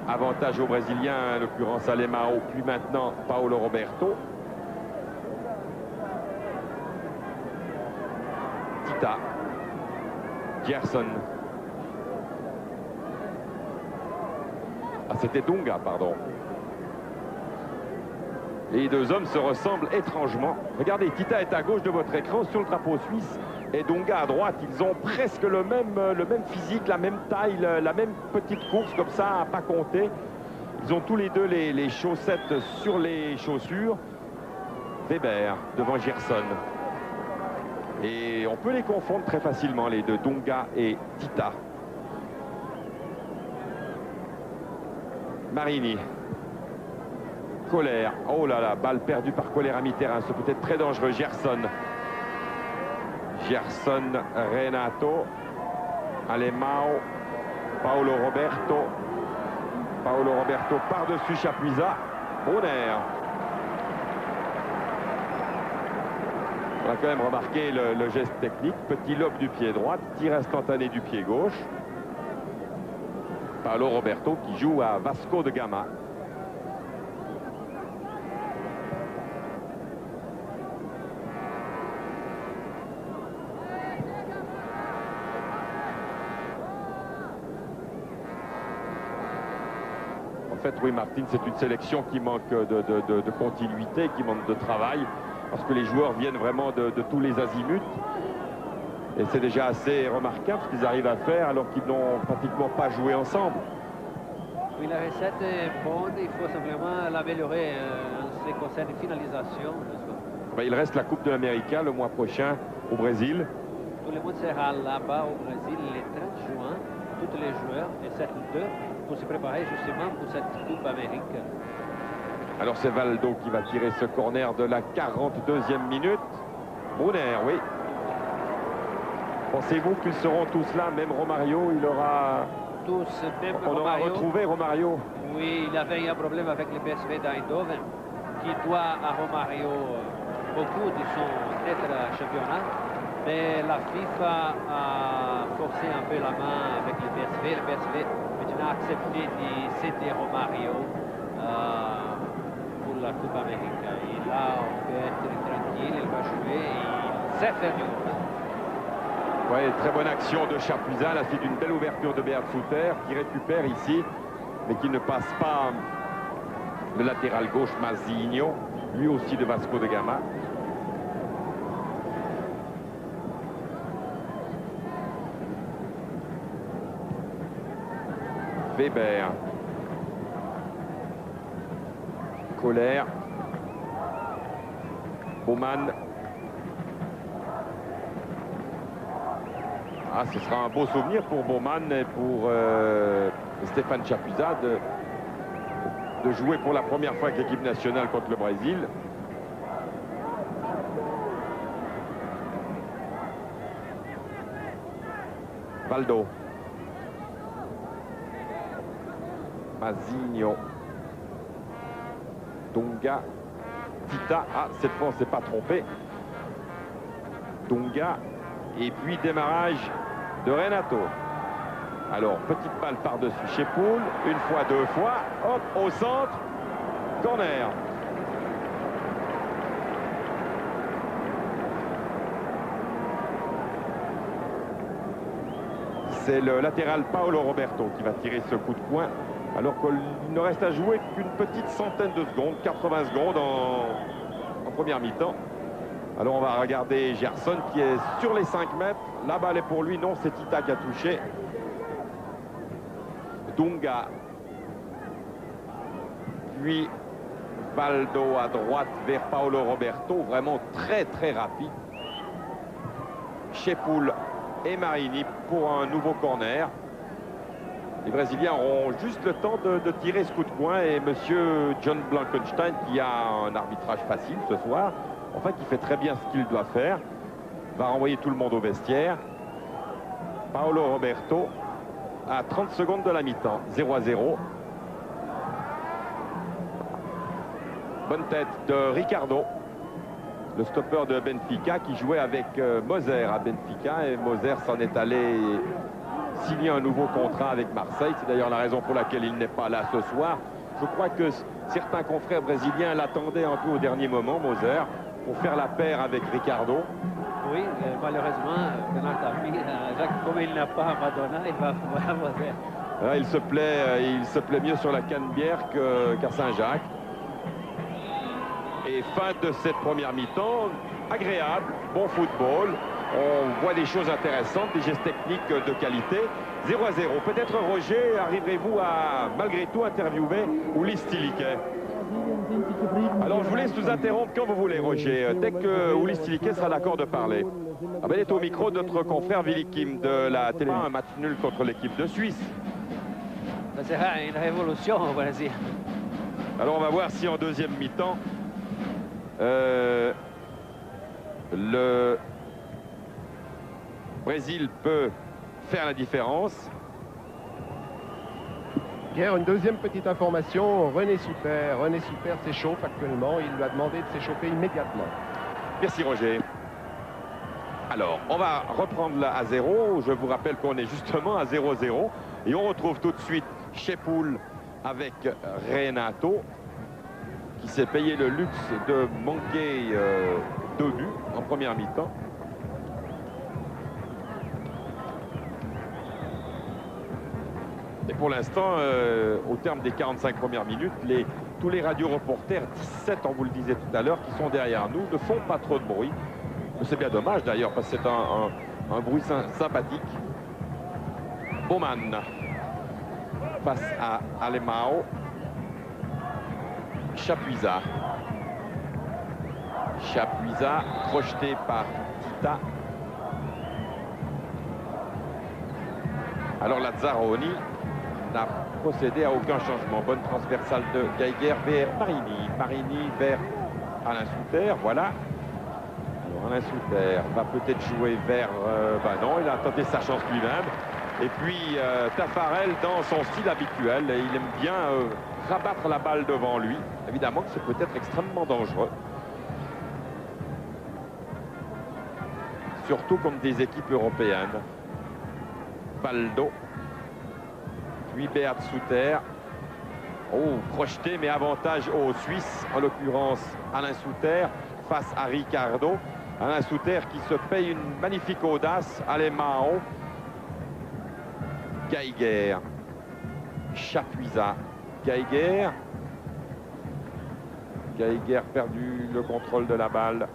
Speaker 1: avantage aux Brésiliens, en l'occurrence Alemão, puis maintenant Paulo Roberto. Tita. Gerson. Ah, c'était Dunga, pardon. Les deux hommes se ressemblent étrangement. Regardez, Tita est à gauche de votre écran sur le drapeau suisse et Dunga à droite. Ils ont presque le même physique, la même taille, la même petite course comme ça, à pas compter. Ils ont tous les deux les chaussettes sur les chaussures. Weber devant Gerson. Et on peut les confondre très facilement, les deux, Dunga et Tita. Marini. Colère. Oh là là, balle perdue par Colère à mi-terrain. C'est peut être très dangereux. Gerson. Gerson, Renato. Alemão. Paulo Roberto. Paulo Roberto par-dessus Chapuisat. Brunner. On a quand même remarqué le geste technique. Petit lobe du pied droit. Tir instantané du pied gauche. Paulo Roberto qui joue à Vasco de Gama. En fait, oui, Martin, c'est une sélection qui manque de continuité, qui manque de travail, parce que les joueurs viennent vraiment de tous les azimuts. Et c'est déjà assez remarquable ce qu'ils arrivent à faire alors qu'ils n'ont pratiquement pas joué ensemble.
Speaker 3: Oui, la recette est bonne, il faut simplement l'améliorer en ce qui concerne la finalisation.
Speaker 1: Ben, il reste la Coupe de l'Amérique le mois prochain au Brésil.
Speaker 3: Tout le monde sera là-bas au Brésil le 30 juin, tous les joueurs, excepté deux, pour se préparer justement pour cette Coupe Amérique.
Speaker 1: Alors c'est Valdo qui va tirer ce corner de la 42e minute. Brunner, oui. Pensez-vous qu'ils seront tous là, même Romario, il aura...
Speaker 3: Tous, même
Speaker 1: on
Speaker 3: Romario.
Speaker 1: aura retrouvé Romario.
Speaker 3: Oui, il avait eu un problème avec le PSV d'Eindhoven, qui doit à Romario beaucoup de son titre championnat. Mais la FIFA a forcé un peu la main avec le PSV. Le PSV maintenant a accepté de céder Romario pour la Coupe Amérique. Et là, on peut être tranquille, il va jouer et il sait faire du monde.
Speaker 1: Ouais, très bonne action de Chapuisat. Là, c'est une belle ouverture de Beat Souter qui récupère ici, mais qui ne passe pas le latéral gauche Mazzigno, lui aussi de Vasco de Gama. Weber. Colère. Baumann. Ah, ce sera un beau souvenir pour Baumann et pour Stéphane Chapuisat de jouer pour la première fois avec l'équipe nationale contre le Brésil. Valdo. Mazzigno. Dunga. Tita. Ah, cette fois, on ne s'est pas trompé. Dunga. Et puis démarrage de Renato. Alors, petite balle par-dessus chez Poul. Une fois, deux fois. Hop, au centre. Corner. C'est le latéral Paolo Roberto qui va tirer ce coup de poing. Alors qu'il ne reste à jouer qu'une petite centaine de secondes. 80 secondes en première mi-temps. Alors on va regarder Gerson qui est sur les 5 mètres. La balle est pour lui. Non, c'est Tita qui a touché. Dunga. Puis Valdo à droite vers Paolo Roberto. Vraiment très très rapide. Chepoul et Marini pour un nouveau corner. Les Brésiliens auront juste le temps de tirer ce coup de poing. Et monsieur John Blankenstein, qui a un arbitrage facile ce soir, enfin qui fait très bien ce qu'il doit faire, va renvoyer tout le monde au vestiaire. Paolo Roberto à 30 secondes de la mi-temps, 0-0. Bonne tête de Ricardo, le stopper de Benfica qui jouait avec Moser à Benfica, et Moser s'en est allé signer un nouveau contrat avec Marseille. C'est d'ailleurs la raison pour laquelle il n'est pas là ce soir. Je crois que certains confrères brésiliens l'attendaient un peu au dernier moment, Moser, pour faire la paire avec Ricardo.
Speaker 3: Oui, malheureusement, Bernard Tapie, comme il n'a pas Madonna, il va voir Moser.
Speaker 1: Là, il se plaît mieux sur la Canebière qu'à Saint-Jacques. Et fin de cette première mi-temps, agréable, bon football. On voit des choses intéressantes, des gestes techniques de qualité. 0-0. Peut-être, Roger, arriverez-vous à, malgré tout, interviewer Ulysse Tiliquet? Alors, je vous laisse nous interrompre quand vous voulez, Roger. Dès que Ulysse Tiliquet sera d'accord de parler. Ah ben, il est au micro de notre confrère Willy Kim de la télé. Un match nul contre l'équipe de Suisse.
Speaker 3: Ça sera une révolution au Brésil.
Speaker 1: Alors, on va voir si en deuxième mi-temps, le Brésil peut faire la différence.
Speaker 2: Pierre, une deuxième petite information. René Souter s'échauffe actuellement. Il lui a demandé de s'échauffer immédiatement.
Speaker 1: Merci Roger. Alors, on va reprendre là à 0. Je vous rappelle qu'on est justement à 0-0. Et on retrouve tout de suite Chepoul avec Renato, qui s'est payé le luxe de manquer 2 buts en première mi-temps. Et pour l'instant, au terme des 45 premières minutes, tous les radio-reporters, 17, on vous le disait tout à l'heure, qui sont derrière nous, ne font pas trop de bruit. C'est bien dommage d'ailleurs, parce que c'est un bruit sympathique. Baumann face à Alemão. Chapuisat. Chapuisat, projeté par Tita. Alors Lazzaroni n'a procédé à aucun changement. Bonne transversale de Geiger vers Marini. Marini vers Alain Souter, voilà. Alors Alain Souter va peut-être jouer vers... non, il a tenté sa chance lui-même. Et puis Taffarel dans son style habituel. Et il aime bien rabattre la balle devant lui. Évidemment que c'est peut-être extrêmement dangereux. Surtout contre des équipes européennes. Valdo. Puis Beat Souter. Oh, projeté, mais avantage aux Suisses. En l'occurrence, Alain Souter face à Ricardo. Alain Souter qui se paye une magnifique audace. Alemão. Geiger. Chapuisat. Geiger. Geiger perdu le contrôle de la balle.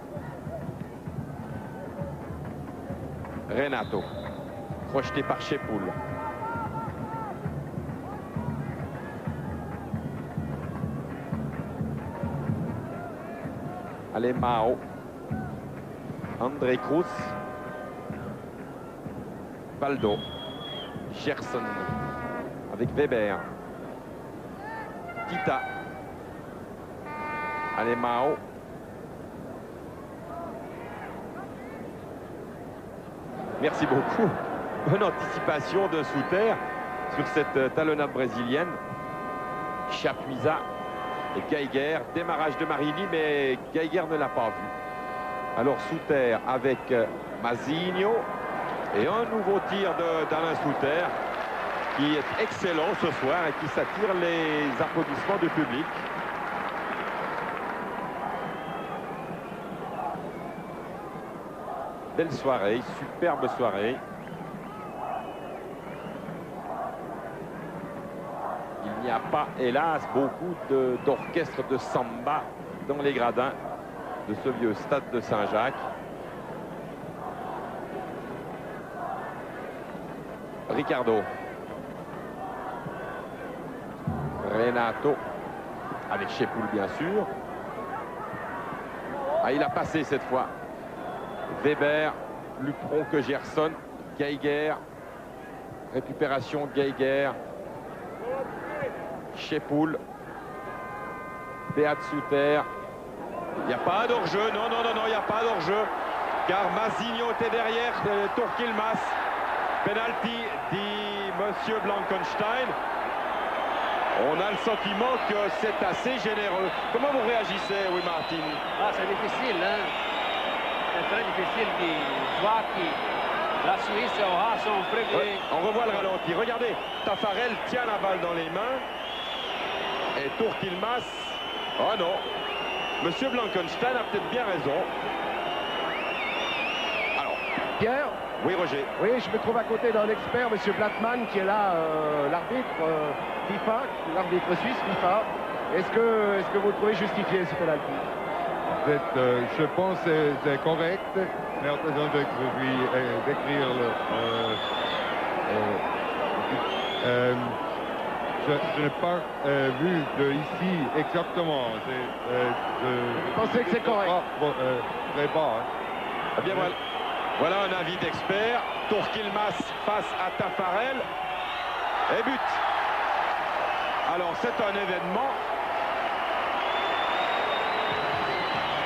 Speaker 1: Renato. Projeté par Chepoul. Alemão. André Cruz. Baldo. Gerson. Avec Weber. Tita. Alemão. Merci beaucoup. Bonne anticipation de Souter sur cette talonnade brésilienne. Chapuisat et Geiger. Démarrage de Marini, mais Geiger ne l'a pas vu. Alors Souter avec Mazinho. Et un nouveau tir d'Alain Souter qui est excellent ce soir et qui s'attire les applaudissements du public. Belle soirée, superbe soirée. Il n'y a pas, hélas, beaucoup d'orchestres de samba dans les gradins de ce vieux stade de Saint-Jacques. Ricardo. Renato. Avec Chepoul, bien sûr. Ah, il a passé cette fois. Weber, plus prompt que Gerson. Geiger. Récupération de Geiger. Chepoul. Beat Souter. Il n'y a pas d'hors-jeu. Non, non, non, non, il n'y a pas d'hors-jeu. Car Mazinho était derrière Tourquilmas. Penalty, dit Monsieur Blankenstein. On a le sentiment que c'est assez généreux. Comment vous réagissez, oui, Martin?
Speaker 3: Ah, c'est difficile, hein? C'est très difficile de voir que la Suisse aura son premier...
Speaker 1: Ouais, on revoit le ralenti. Regardez, Taffarel tient la balle dans les mains. Et Tourquilmas... Oh non. Monsieur Blankenstein a peut-être bien raison. Alors...
Speaker 2: Pierre?
Speaker 1: Oui, Roger.
Speaker 2: Oui, je me trouve à côté d'un expert, M. Blattmann, qui est là, l'arbitre FIFA, l'arbitre suisse FIFA. Est-ce que vous trouvez justifié ce penalty?
Speaker 6: Je pense que c'est correct, mais attendez que je vais décrire je n'ai pas vu de ici exactement.
Speaker 2: Vous pensez que c'est correct?
Speaker 6: Très bas.
Speaker 1: Eh bien, voilà un avis d'expert. Tourquilmas face à Taffarel. Et but. Alors, c'est un événement.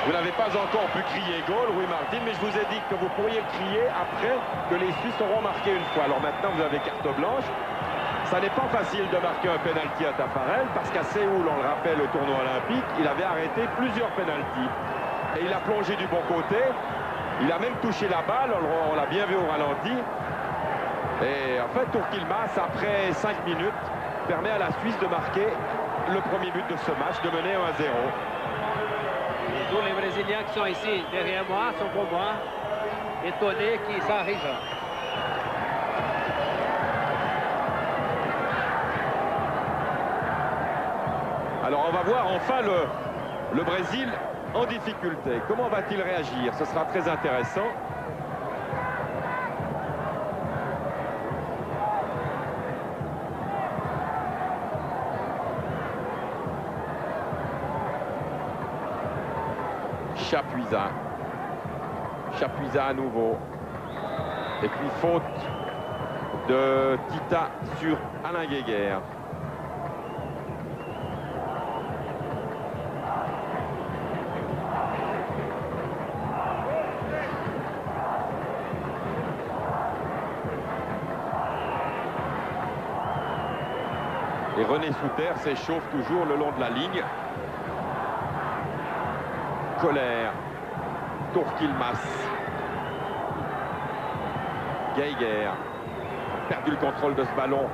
Speaker 1: Vous n'avez pas encore pu crier goal, oui, Martin, mais je vous ai dit que vous pourriez crier après que les Suisses auront marqué une fois. Alors maintenant, vous avez carte blanche. Ça n'est pas facile de marquer un penalty à Taffarel, parce qu'à Séoul, on le rappelle, au tournoi olympique, il avait arrêté plusieurs penaltys. Et il a plongé du bon côté. Il a même touché la balle, on l'a bien vu au ralenti. Et en fait, Tourquilmas, après 5 minutes, permet à la Suisse de marquer le premier but de ce match, de mener 1-0.
Speaker 3: Et tous les Brésiliens qui sont ici derrière moi sont pour moi étonnés que ça arrive.
Speaker 1: Alors on va voir enfin le Brésil en difficulté. Comment va-t-il réagir? Ce sera très intéressant. Chapuisat. Chapuisat à nouveau. Et puis faute de Tita sur Alain Geiger. Et René Souter s'échauffe toujours le long de la ligne. Colère. Tourquilmas. Geiger. Perdu le contrôle de ce ballon.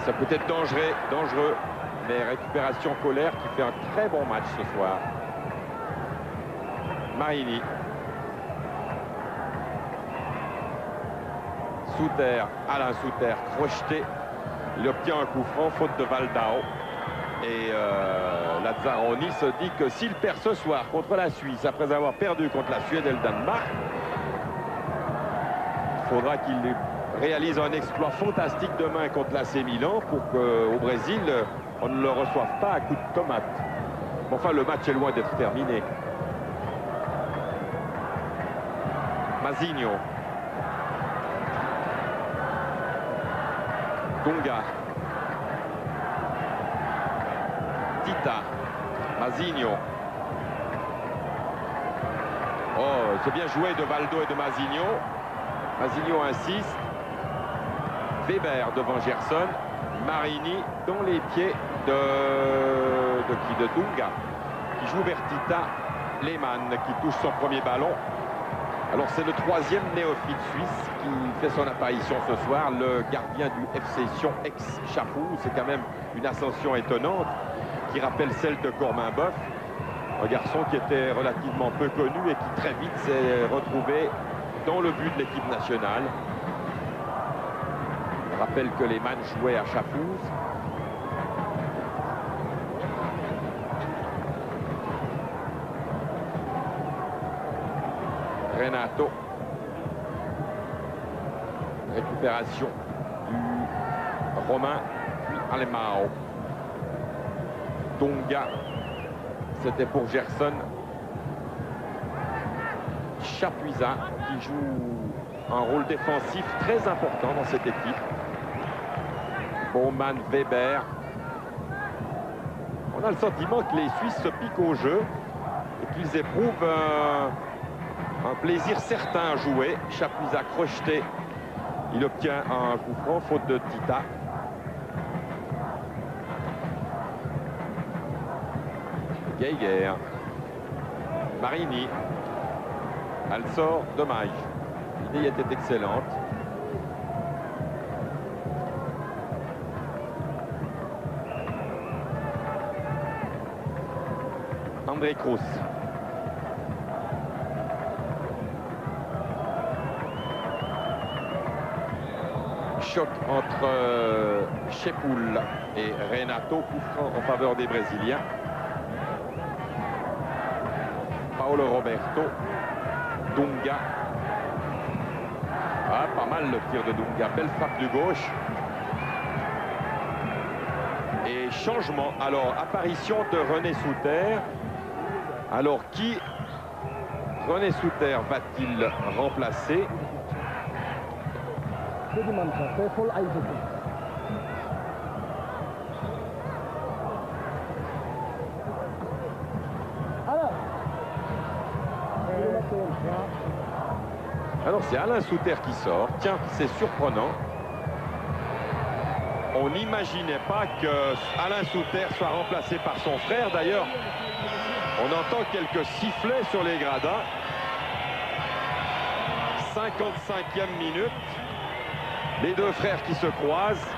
Speaker 1: Ça peut être dangereux. Mais récupération Colère qui fait un très bon match ce soir. Marini. Souter, Alain Souter, crocheté. Il obtient un coup franc, faute de Valdao. Et Lazzaroni se dit que s'il perd ce soir contre la Suisse, après avoir perdu contre la Suède et le Danemark, il faudra qu'il réalise un exploit fantastique demain contre l'AC Milan pour qu'au Brésil, on ne le reçoive pas à coups de tomate. Enfin, le match est loin d'être terminé. Mazinho. Dunga. Tita. Mazinho. Oh, c'est bien joué de Valdo et de Mazinho. Mazinho insiste. Weber devant Gerson. Marini dans les pieds de Dunga, qui joue vers Tita. Lehmann qui touche son premier ballon. Alors c'est le troisième néophyte suisse qui fait son apparition ce soir, le gardien du FC Sion ex-Chapou. C'est quand même une ascension étonnante qui rappelle celle de Corminboeuf, un garçon qui était relativement peu connu et qui très vite s'est retrouvé dans le but de l'équipe nationale. Je rappelle que Lehmann jouait à Chapouze. Renato. Récupération du Romain, puis Alemão. Dunga. C'était pour Gerson. Chapuisat qui joue un rôle défensif très important dans cette équipe. Baumann, Weber. On a le sentiment que les Suisses se piquent au jeu et qu'ils éprouvent un plaisir certain à jouer. Chapuisat crocheté. Il obtient un coup franc, faute de Tita. Geiger. Marini. Elle sort, dommage. L'idée était excellente. André Kroos. Choc entre Chepoul et Renato, coup franc en faveur des Brésiliens. Paolo Roberto. Dunga. Ah, pas mal le tir de Dunga. Belle frappe du gauche. Et changement. Alors, apparition de René Souter. Alors, qui René Souter va-t-il remplacer? Alors c'est Alain Souter qui sort. Tiens, c'est surprenant. On n'imaginait pas que Alain Souter soit remplacé par son frère. D'ailleurs, on entend quelques sifflets sur les gradins. 55e minute. Les deux frères qui se croisent.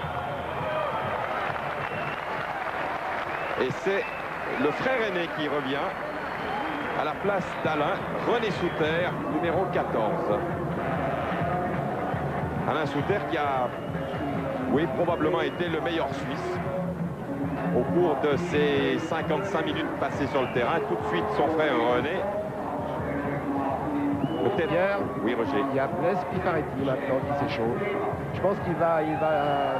Speaker 1: Et c'est le frère aîné qui revient à la place d'Alain, René Souter, numéro 14. Alain Souter qui a, oui, probablement été le meilleur Suisse au cours de ces 55 minutes passées sur le terrain. Tout de suite, son frère René. Peut-être. Oui, Roger.
Speaker 2: Il y a Blaise Piparetti maintenant qui s'échauffe. Je pense qu'il va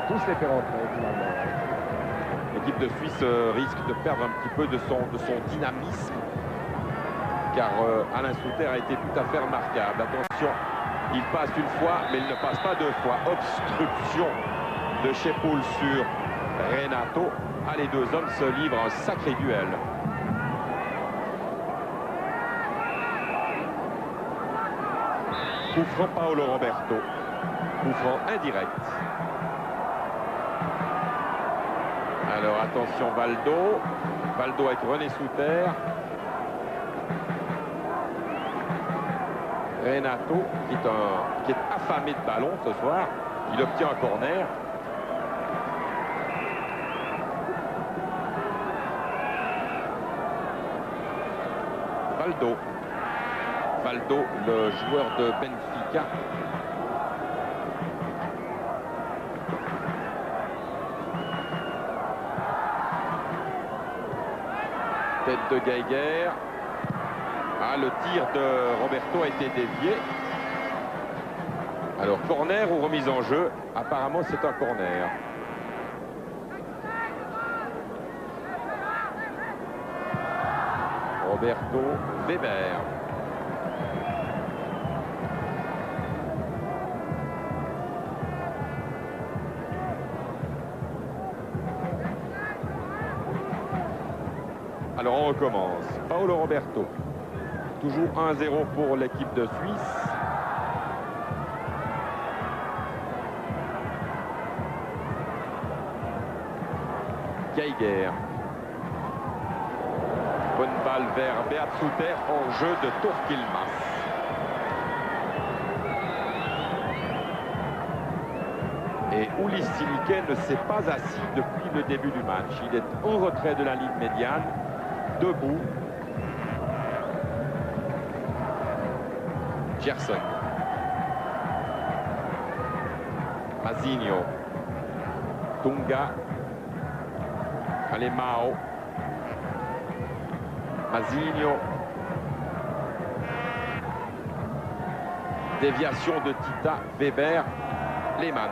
Speaker 2: tous les faire entrer finalement.
Speaker 1: L'équipe de Suisse risque de perdre un petit peu de son dynamisme, car Alain Souter a été tout à fait remarquable. Attention, il passe une fois, mais il ne passe pas deux fois. Obstruction de Chepoul sur Renato. Ah, les deux hommes se livrent un sacré duel. Coup franc Paolo Roberto. Coup franc indirect. Alors attention Valdo. Valdo avec René Souter. Renato qui est affamé de ballon ce soir. Il obtient un corner. Valdo. Osvaldo, le joueur de Benfica. Tête de Geiger. Ah, le tir de Roberto a été dévié. Alors, corner ou remise en jeu? Apparemment, c'est un corner. Roberto Weber. Alors on recommence. Paolo Roberto. Toujours 1-0 pour l'équipe de Suisse. Geiger. Bonne balle vers Beat Suter en jeu de Tourkilmas. Et Ulis Silike ne s'est pas assis depuis le début du match. Il est en retrait de la ligne médiane, debout. Gerson. Mazinho. Tunga. Alemão. Mazinho. Déviation de Tita. Weber. Lehmann.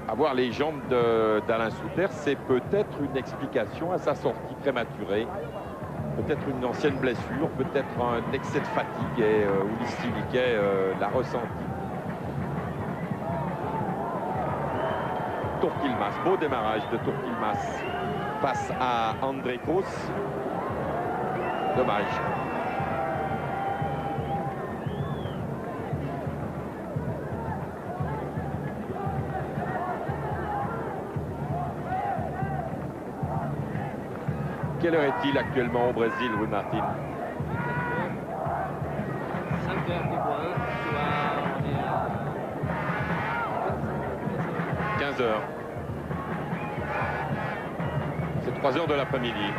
Speaker 1: Avoir les jambes d'Alain Souter, c'est peut-être une explication à sa sortie prématurée. Peut-être une ancienne blessure, peut-être un excès de fatigue et Ulis Silike l'a ressenti. Tourkilmas, beau démarrage de Tourkilmas face à André Kos. Dommage. Quelle heure est-il actuellement au Brésil, Louis Martin?
Speaker 3: 5 heures du point, soit on est à
Speaker 1: 15 heures. C'est 3 heures de l'après-midi.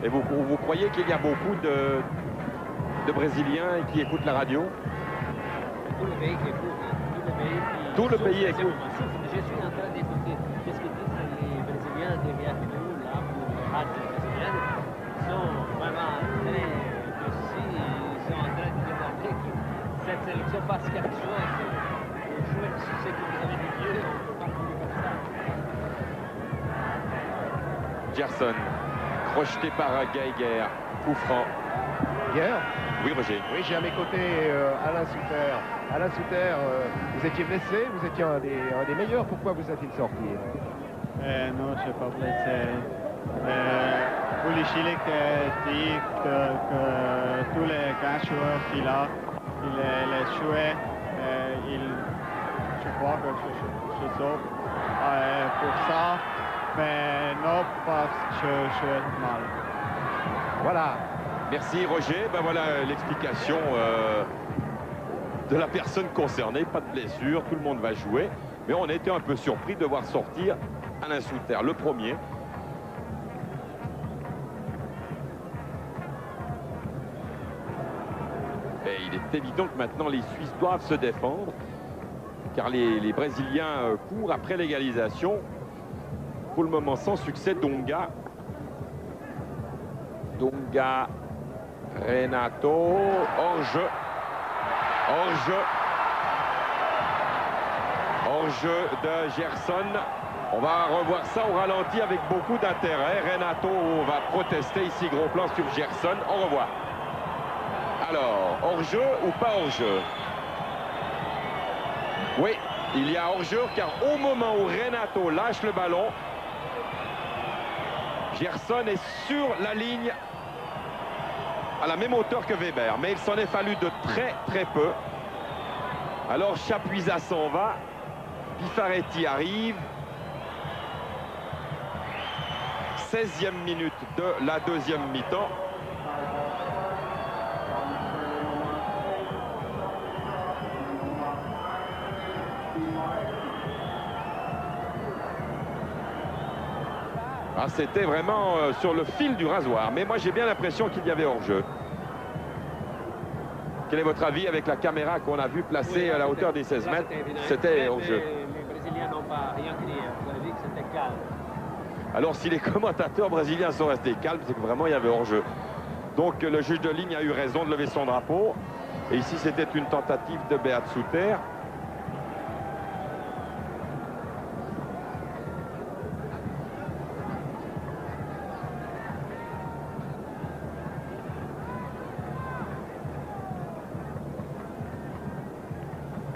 Speaker 1: Et vous croyez qu'il y a beaucoup de Brésiliens qui écoutent la radio?
Speaker 3: tout le pays qui écoute.
Speaker 1: Tout le pays écoute.
Speaker 3: Je suis en train d'écouter qu'est-ce que disent les Brésiliens derrière nous, là, pour les radios brésiliennes. Ils sont vraiment très précis. Ils sont en train de demander que cette sélection passe quelque chose. Pour jouer sur ce que vous avez dit mieux, on ne peut pas jouer comme ça.
Speaker 1: Gerson, projeté par Geiger, coup franc.
Speaker 2: Hier,
Speaker 1: Oui, Roger.
Speaker 2: oui, j'ai à mes côtés Alain Souter. Alain Souter, vous étiez blessé, vous étiez un des meilleurs. Pourquoi vous êtes-il sorti?
Speaker 7: Non, je ne suis pas blessé. Ulis Silike dit que tous les grands joueurs qu'il a, il les jouait. Je crois que je sauve pour ça, mais non parce que je jouais mal.
Speaker 2: Voilà.
Speaker 1: Merci, Roger. Ben voilà l'explication de la personne concernée. Pas de blessure, tout le monde va jouer. Mais on a été un peu surpris de voir sortir Alain Souter, le premier. Et il est évident que maintenant les Suisses doivent se défendre, car les Brésiliens courent après l'égalisation. Pour le moment, sans succès, Dunga. Dunga, Renato, hors-jeu. Hors-jeu. Hors-jeu de Gerson. On va revoir ça au ralenti avec beaucoup d'intérêt. Renato va protester ici, gros plan sur Gerson. Au revoir. Alors, hors-jeu ou pas hors-jeu? Oui, il y a hors-jeu car au moment où Renato lâche le ballon, Gerson est sur la ligne à la même hauteur que Weber, mais il s'en est fallu de très très peu. Alors Chapuisat s'en va, Pifaretti arrive. 16e minute de la deuxième mi-temps. Ah, c'était vraiment sur le fil du rasoir. Mais moi, j'ai bien l'impression qu'il y avait hors-jeu. Quel est votre avis avec la caméra qu'on a vue placée à la hauteur des 16 mètres? C'était hors-jeu.
Speaker 3: Les Brésiliens n'ont pas rien crié. Vous avez vu que c'était calme.
Speaker 1: Alors, si les commentateurs brésiliens sont restés calmes, c'est que vraiment, il y avait hors-jeu. Donc, le juge de ligne a eu raison de lever son drapeau. Et ici, c'était une tentative de Beat Suter.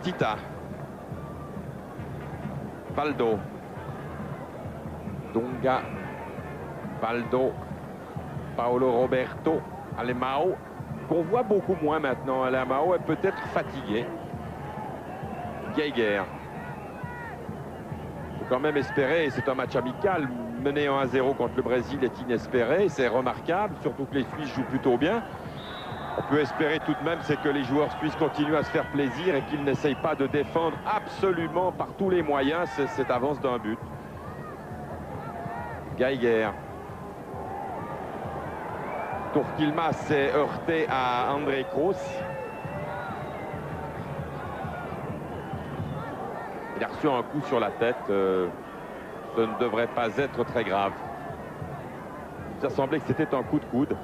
Speaker 1: Tita. Baldo. Dunga. Baldo. Paolo Roberto. Alemão, qu'on voit beaucoup moins maintenant. Alemão est peut-être fatigué. Geiger. Il faut quand même espérer, c'est un match amical. Mener 1-0 contre le Brésil est inespéré. C'est remarquable, surtout que les Suisses jouent plutôt bien. On peut espérer tout de même, c'est que les joueurs suisses continuent à se faire plaisir et qu'ils n'essayent pas de défendre absolument par tous les moyens cette avance d'un but. Geiger. Turquilmas s'est heurté à André Kroos. Il a reçu un coup sur la tête. Ce ne devrait pas être très grave. Ça semblait que c'était un coup de coude.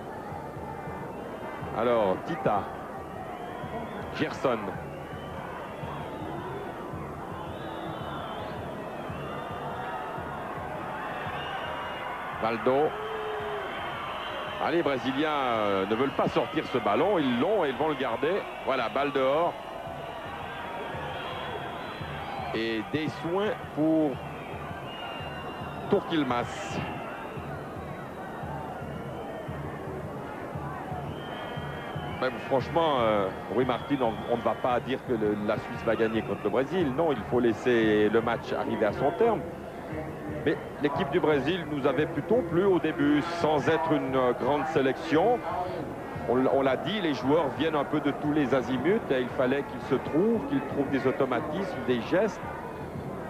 Speaker 1: Alors, Tita. Gerson. Baldo. Ah, les Brésiliens ne veulent pas sortir ce ballon. Ils l'ont et ils vont le garder. Voilà, balle dehors. Et des soins pour Turquilmas. Même franchement, Rui Martin, on ne va pas dire que la Suisse va gagner contre le Brésil. Non, il faut laisser le match arriver à son terme. Mais l'équipe du Brésil nous avait plutôt plu au début, sans être une grande sélection. On l'a dit, les joueurs viennent un peu de tous les azimuts et il fallait qu'ils se trouvent, qu'ils trouvent des automatismes, des gestes.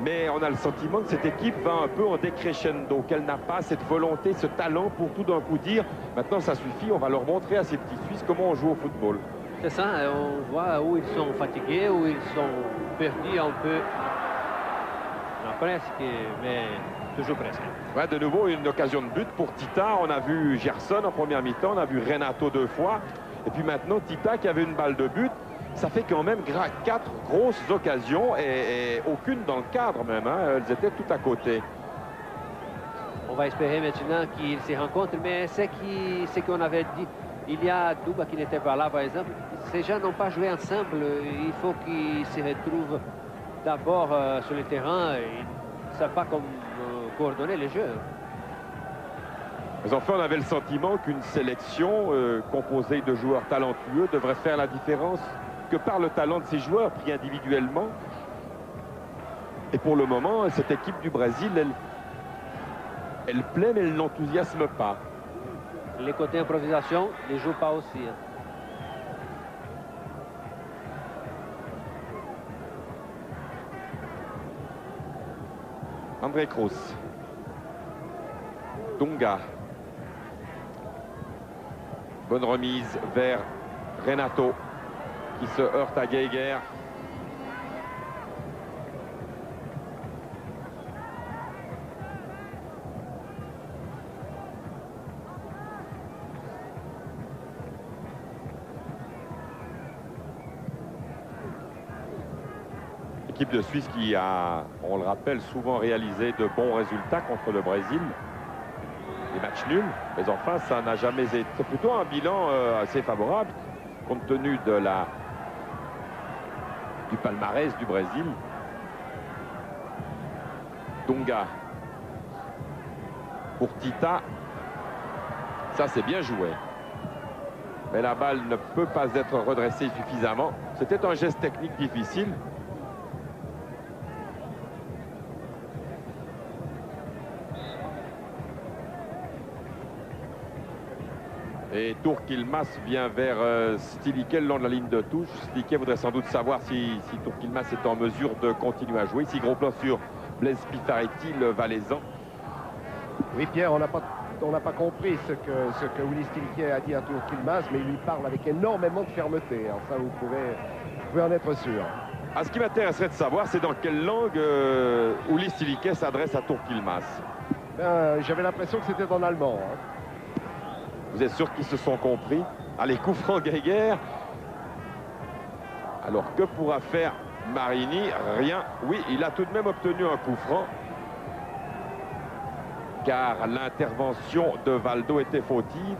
Speaker 1: Mais on a le sentiment que cette équipe va un peu en décrescendo, qu'elle n'a pas cette volonté, ce talent pour tout d'un coup dire maintenant ça suffit, on va leur montrer à ces petits Suisses comment on joue au football.
Speaker 3: C'est ça, on voit où ils sont fatigués, où ils sont perdus un peu. Non, presque, mais toujours presque.
Speaker 1: Ouais, de nouveau une occasion de but pour Tita. On a vu Gerson en première mi-temps, on a vu Renato 2 fois. Et puis maintenant Tita qui avait une balle de but. Ça fait quand même 4 grosses occasions et aucune dans le cadre même. Hein. Elles étaient tout à côté.
Speaker 3: On va espérer maintenant qu'ils se rencontrent, mais c'est qu'on avait dit. Il y a Duba qui n'était pas là, par exemple. Ces gens n'ont pas joué ensemble. Il faut qu'ils se retrouvent d'abord sur le terrain. Ils ne savent pas comment coordonner les jeux.
Speaker 1: Mais enfin, on avait le sentiment qu'une sélection composée de joueurs talentueux devrait faire la différence que par le talent de ces joueurs pris individuellement. Et pour le moment, cette équipe du Brésil, elle plaît, mais elle n'enthousiasme pas.
Speaker 3: Les côtés improvisation ne jouent pas aussi. Hein.
Speaker 1: André Kroos. Dunga. Bonne remise vers Renato qui se heurte à Geiger. L'équipe de Suisse qui a, on le rappelle, souvent réalisé de bons résultats contre le Brésil. Des matchs nuls, mais enfin ça n'a jamais été. C'est plutôt un bilan assez favorable compte tenu de du palmarès du Brésil. Dunga pour Tita. Ça c'est bien joué. Mais la balle ne peut pas être redressée suffisamment. C'était un geste technique difficile. Et Turquilmas vient vers Stilike le long de la ligne de touche. Stilike voudrait sans doute savoir si Turquilmas est en mesure de continuer à jouer. Ici, gros plan sur Blaise Pifaretti, le Valaisan.
Speaker 2: Oui, Pierre, on n'a pas compris ce que Willy Stillike a dit à Turk Yilmaz, mais il lui parle avec énormément de fermeté. Alors ça, vous pouvez en être sûr.
Speaker 1: Ce qui m'intéresserait de savoir, c'est dans quelle langue Willy Stillike s'adresse à Turk Yilmaz.
Speaker 2: J'avais l'impression que c'était en allemand. Hein.
Speaker 1: Vous êtes sûr qu'ils se sont compris? Allez, coup franc Geiger. Alors, que pourra faire Marini? Rien. Oui, il a tout de même obtenu un coup franc, car l'intervention de Valdo était fautive.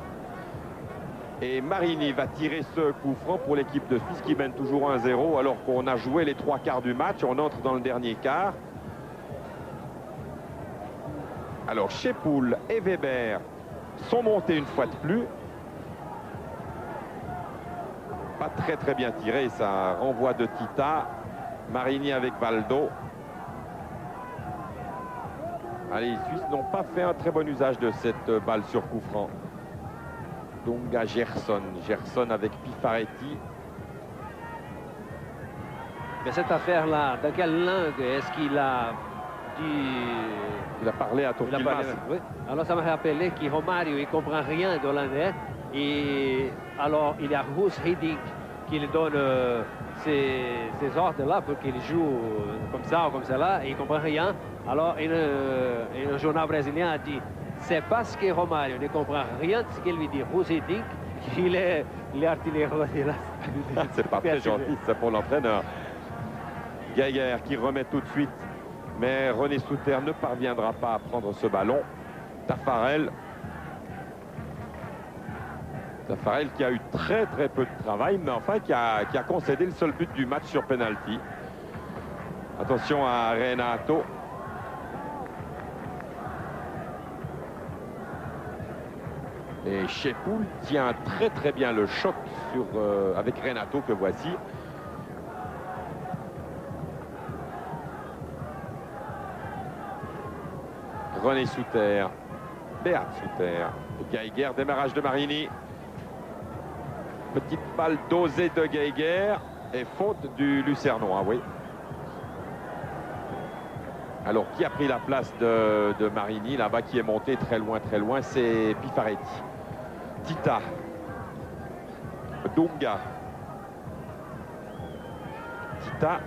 Speaker 1: Et Marini va tirer ce coup franc pour l'équipe de Suisse qui mène toujours 1-0 alors qu'on a joué les 3/4 du match. On entre dans le dernier quart. Alors, Chepoul et Weber sont montés une fois de plus. Pas très bien tiré, ça renvoie de Tita. Marini avec Valdo. Allez, les Suisses n'ont pas fait un très bon usage de cette balle sur coup franc. Dunga, Gerson avec Pifaretti.
Speaker 3: Mais cette affaire-là, dans quelle langue est-ce qu'il a dit?
Speaker 1: Il a parlé à Turk Yilmaz.
Speaker 3: Oui. Alors ça m'a rappelé que Romario, il ne comprend rien d'hollandais. Et alors il y a Roos Hiddink qui lui donne ces ordres-là pour qu'il joue comme ça ou comme cela. Et il ne comprend rien. Alors le journal brésilien a dit: c'est parce que Romario ne comprend rien de ce qu'il lui dit, Roos Hiddink, qu'il est l'artillerie.
Speaker 1: C'est pas très gentil, c'est pour l'entraîneur. Geiger qui remet tout de suite, mais René Souter ne parviendra pas à prendre ce ballon. Taffarel qui a eu très peu de travail, mais enfin qui a concédé le seul but du match sur penalty. Attention à Renato. Et Chepoul tient très bien le choc avec Renato que voici. René Souter, Beat Souter, Geiger, démarrage de Marini. Petite balle dosée de Geiger et faute du Lucernois, oui. Alors, qui a pris la place de Marini là-bas, qui est monté très loin, c'est Pifaretti. Tita. Dunga. Tita.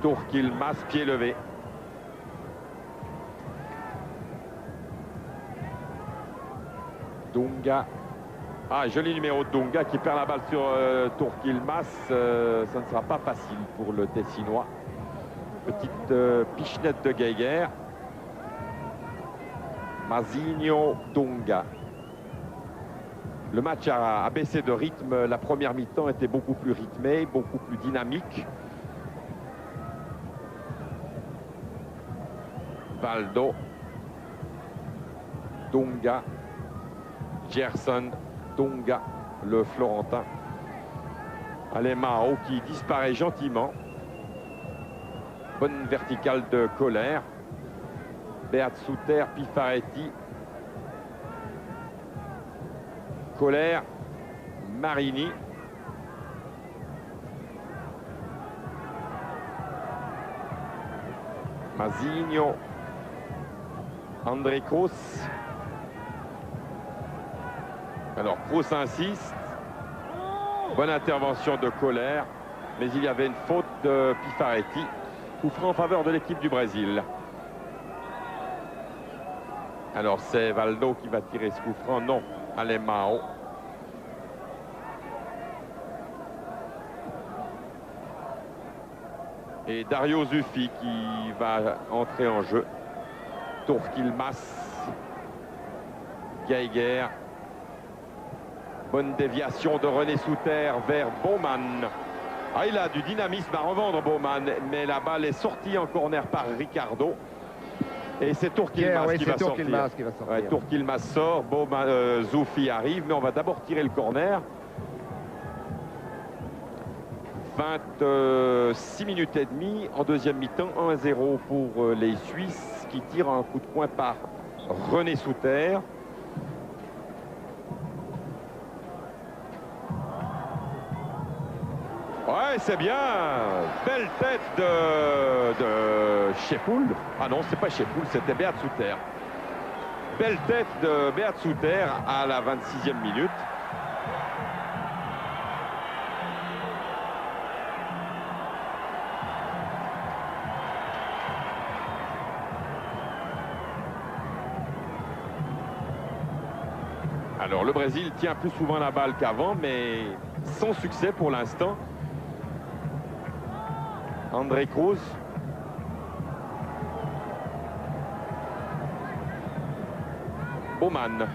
Speaker 1: Turk Yilmaz, pied levé. Dunga. Joli numéro de Dunga qui perd la balle sur Turk Yilmaz. Ça ne sera pas facile pour le Tessinois. Petite pichenette de Geiger. Mazinho, Dunga. Le match a baissé de rythme. La première mi-temps était beaucoup plus rythmée, beaucoup plus dynamique. Valdo. Dunga. Gerson. Dunga, le Florentin. Allez, Mao qui disparaît gentiment. Bonne verticale de Colère. Beat Souter, Pifaretti. Colère, Marini. Mazinho. André Kroos. Alors, Kroos insiste. Bonne intervention de Colère. Mais il y avait une faute de Pifaretti. Coup franc en faveur de l'équipe du Brésil. Alors, c'est Valdo qui va tirer ce coup franc. Non, Alemão. Et Dario Zuffi qui va entrer en jeu. Turk Yilmaz. Geiger. Bonne déviation de René Souter vers Baumann. Il a du dynamisme à revendre, Baumann, mais la balle est sortie en corner par Ricardo. Et c'est Turk Yilmaz qui va sortir. Turk Yilmaz sort, Zuffi arrive, mais on va d'abord tirer le corner. 26 minutes et demie en deuxième mi-temps, 1-0 pour les Suisses qui tirent un coup de poing par René Souter. Ouais, Ouais, c'est bien. Belle tête de Shepoul. Ah non, c'est pas Shepoul, c'était Beat Souter. Belle tête de Beat Souter à la 26e minute. Alors le Brésil tient plus souvent la balle qu'avant, mais sans succès pour l'instant. André Cruz. Baumann.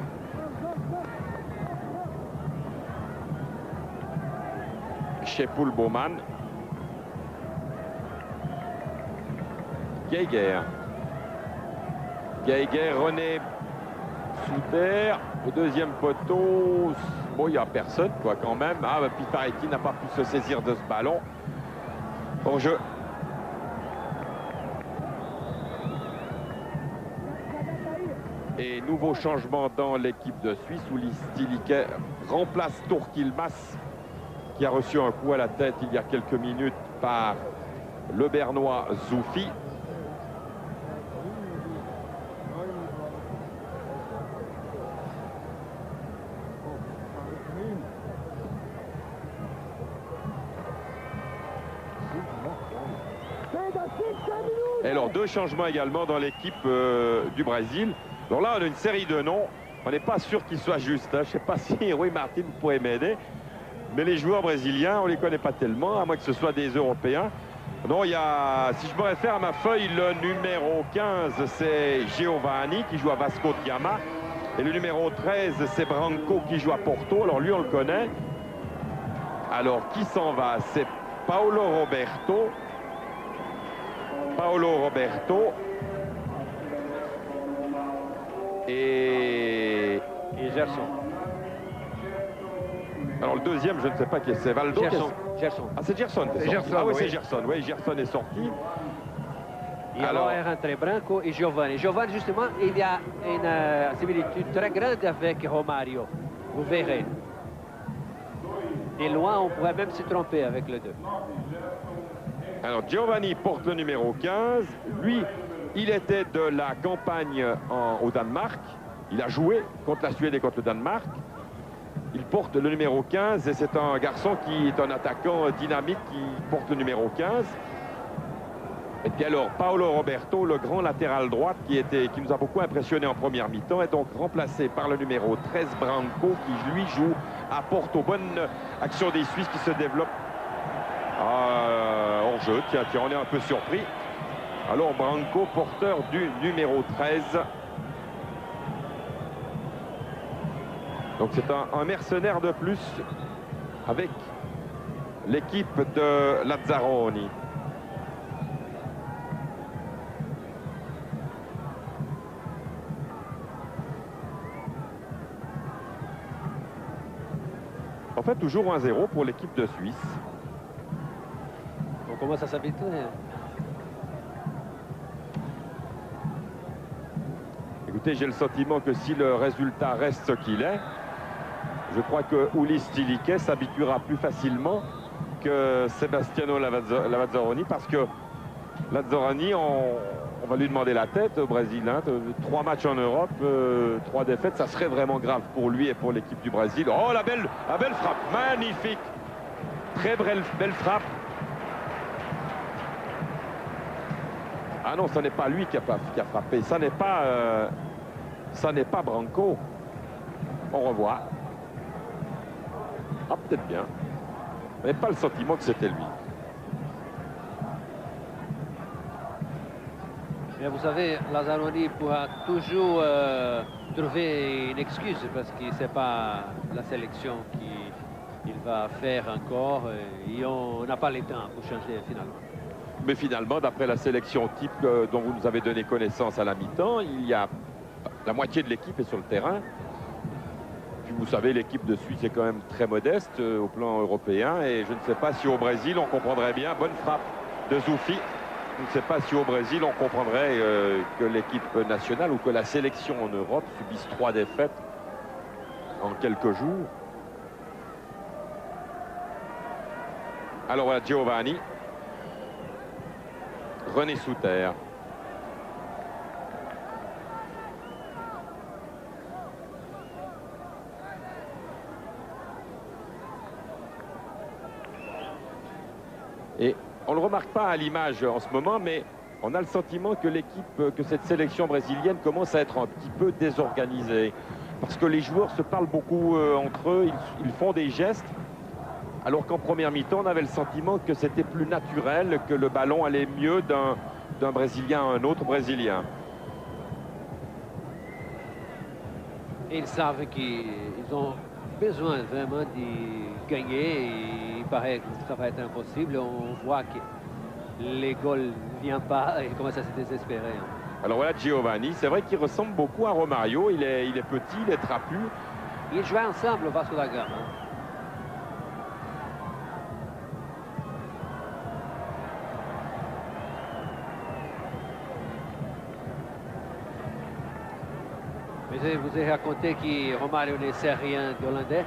Speaker 1: Shepoul Baumann. Geiger. Geiger, René Souter. Au deuxième poteau, bon, il n'y a personne, quoi, quand même. Ah, Piparetti n'a pas pu se saisir de ce ballon. Bon jeu. Et nouveau changement dans l'équipe de Suisse où Listilike remplace Tourkilmas, qui a reçu un coup à la tête il y a quelques minutes par le Bernois Zoufi. Et alors, deux changements également dans l'équipe du Brésil. Alors là, on a une série de noms. On n'est pas sûr qu'ils soient justes. Hein. Je ne sais pas si Rui Martin pourrait m'aider. Mais les joueurs brésiliens, on ne les connaît pas tellement, à moins que ce soit des Européens. Non, il y a, si je me réfère à ma feuille, le numéro 15, c'est Giovanni, qui joue à Vasco de Gama. Et le numéro 13, c'est Branco, qui joue à Porto. Alors lui, on le connaît. Alors, qui s'en va? C'est Paulo Roberto. Paulo Roberto et
Speaker 3: Gerson.
Speaker 1: Alors le deuxième, je ne sais pas qui c'est. Valdo.
Speaker 3: Gerson.
Speaker 1: Ah, c'est Gerson.
Speaker 2: C'est Gerson.
Speaker 1: Ah oui,
Speaker 2: Oui.
Speaker 1: c'est Gerson. Oui, Gerson est sorti.
Speaker 3: Et alors est rentré Branco et Giovanni. Giovanni, justement, il y a une similitude très grande avec Romario. Vous verrez. Et loin, on pourrait même se tromper avec le 2.
Speaker 1: Alors Giovanni porte le numéro 15. Lui, il était de la campagne au Danemark. Il a joué contre la Suède et contre le Danemark. Il porte le numéro 15 et c'est un garçon qui est un attaquant dynamique qui porte le numéro 15. Et puis alors, Paulo Roberto, le grand latéral droite qui nous a beaucoup impressionné en première mi-temps, est donc remplacé par le numéro 13, Branco, qui lui joue à Porto. Bonne action des Suisses qui se développe. Hors jeu, tiens, on est un peu surpris. Alors Branco, porteur du numéro 13. Donc c'est un mercenaire de plus avec l'équipe de Lazzaroni. En fait, toujours 1-0 pour l'équipe de Suisse.
Speaker 3: On commence à s'habituer.
Speaker 1: Écoutez, j'ai le sentiment que si le résultat reste ce qu'il est, je crois que Ulis Tilike s'habituera plus facilement que Sebastiano Lavazzaroni, parce que Lazzaroni, on va lui demander la tête au Brésil. Hein, 3 matchs en Europe, 3 défaites, ça serait vraiment grave pour lui et pour l'équipe du Brésil. Oh, la belle frappe, magnifique. Très belle frappe. Ah non, ce n'est pas lui qui a frappé. Ça n'est pas Branco. On revoit. Ah, peut-être bien. On n'a pas le sentiment que c'était lui.
Speaker 3: Mais vous savez, Lazzaroni pourra toujours trouver une excuse parce que ce n'est pas la sélection qu'il va faire encore et on n'a pas le temps pour changer finalement.
Speaker 1: Mais finalement, d'après la sélection type dont vous nous avez donné connaissance à la mi-temps, il y a la moitié de l'équipe est sur le terrain. Puis vous savez, l'équipe de Suisse est quand même très modeste au plan européen. Et je ne sais pas si au Brésil, on comprendrait bien. Bonne frappe de Zoufi. Je ne sais pas si au Brésil, on comprendrait que l'équipe nationale ou que la sélection en Europe subisse 3 défaites en quelques jours. Alors voilà Giovanni. René Souter. Et on ne le remarque pas à l'image en ce moment, mais on a le sentiment que l'équipe, que cette sélection brésilienne commence à être un petit peu désorganisée. Parce que les joueurs se parlent beaucoup entre eux, ils font des gestes. Alors qu'en première mi-temps, on avait le sentiment que c'était plus naturel, que le ballon allait mieux d'un Brésilien à un autre Brésilien.
Speaker 3: Ils savent qu'ils ont besoin vraiment de gagner. Et il paraît que ça va être impossible. On voit que les goals ne viennent pas et ils commencent à se désespérer.
Speaker 1: Alors voilà Giovanni, c'est vrai qu'il ressemble beaucoup à Romario. Il est petit, il est trapu.
Speaker 3: Ils jouaient ensemble au Vasco da Gama. Je vous ai raconté que Romario ne sait rien d'hollandais,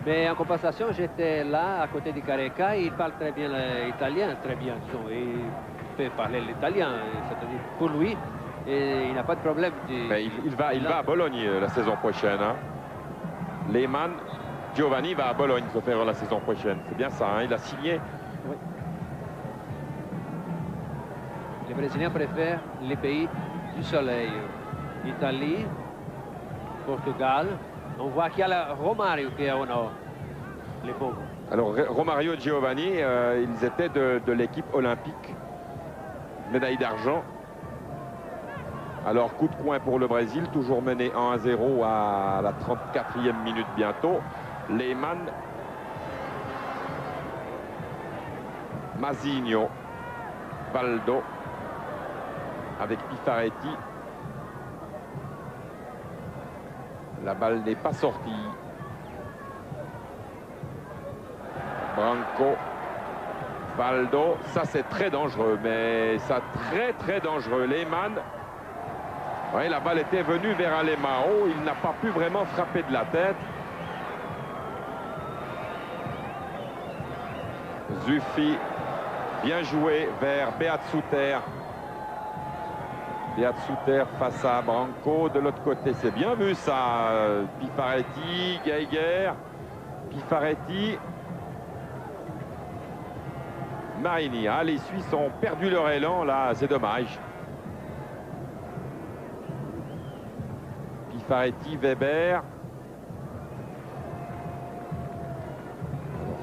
Speaker 3: mais en compensation, j'étais là à côté de Careca. Il parle très bien l'italien, très bien, disons, il peut parler l'italien, c'est-à-dire pour lui, et il n'a pas de problème.
Speaker 1: Il va à Bologne la saison prochaine. Hein. Lehmann, Giovanni va à Bologne se faire la saison prochaine. C'est bien ça, hein, il a signé.
Speaker 3: Oui. Les Brésiliens préfèrent les pays du soleil. Italie, Portugal. On voit qu'il y a la Romario qui est au nord. Les pauvres.
Speaker 1: Alors Romario et Giovanni, ils étaient de l'équipe olympique. Médaille d'argent. Alors coup de coin pour le Brésil, toujours mené 1-0 à la 34e minute bientôt. Lehmann. Mazinho. Valdo. Avec Pifaretti. La balle n'est pas sortie. Branco. Valdo. Ça, c'est très dangereux. Mais ça, très dangereux. Lehmann. Oui, la balle était venue vers Alemão. Il n'a pas pu vraiment frapper de la tête. Zuffi. Bien joué vers Beat Suter. Beat Suter face à Branco. De l'autre côté, c'est bien vu ça. Pifaretti, Geiger. Pifaretti. Marini. Ah, les Suisses ont perdu leur élan là, c'est dommage. Pifaretti, Weber.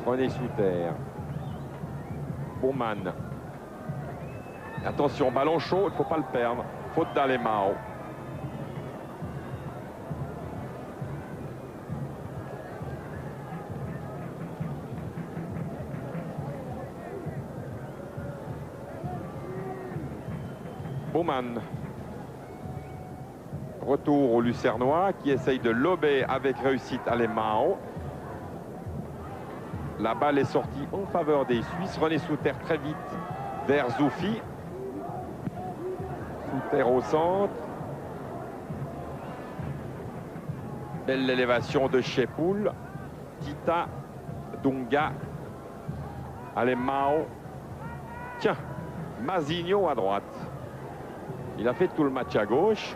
Speaker 1: René Souter. Baumann. Attention, ballon chaud, il ne faut pas le perdre. Faute d'Alemão. Baumann. Retour au Lucernois qui essaye de lober avec réussite Alemão. La balle est sortie en faveur des Suisses. René Souter très vite vers Zuffi. Souter au centre. Belle élévation de Chepoul. Tita, Dunga, Alemão. Tiens, Mazinho à droite. Il a fait tout le match à gauche.